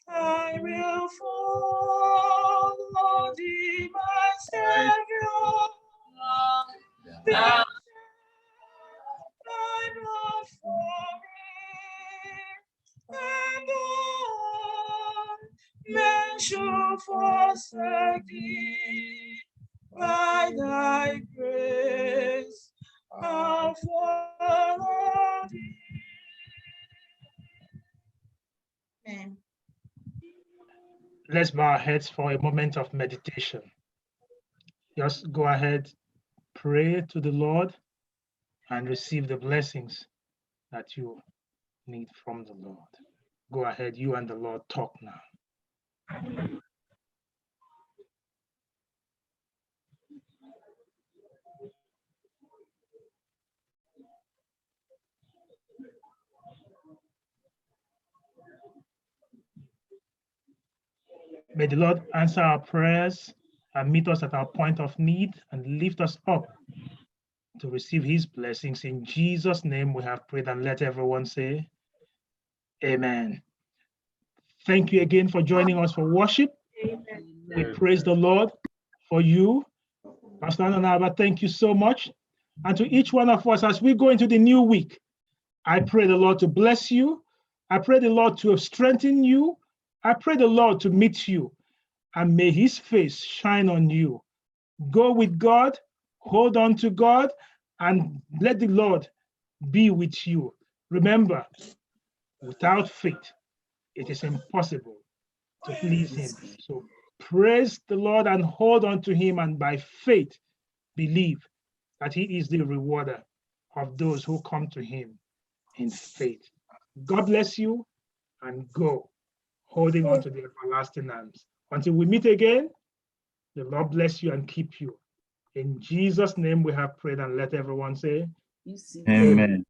I will follow thee, my Savior. Thy love for me, and all men shall forsake thee. By thy grace, I'll follow thee. Amen. Let's bow our heads for a moment of meditation. Just go ahead, pray to the Lord, and receive the blessings that you need from the Lord. Go ahead, you and the Lord talk now. May the Lord answer our prayers and meet us at our point of need and lift us up to receive his blessings. In Jesus' name we have prayed, and let everyone say, Amen. Thank you again for joining us for worship. We praise the Lord for you Pastor Anonaba, thank you so much. And to each one of us, as we go into the new week, I pray the Lord to bless you. I pray the Lord to strengthen you. I pray the Lord to meet you, and may his face shine on you. Go with God, hold on to God, and let the Lord be with you. Remember, without faith, it is impossible to please him. So praise the Lord and hold on to him, and by faith, believe that he is the rewarder of those who come to him in faith. God bless you, and go, holding on to the everlasting arms. Until we meet again, the Lord bless you and keep you. In Jesus' name we have prayed, and let everyone say, You see. Amen.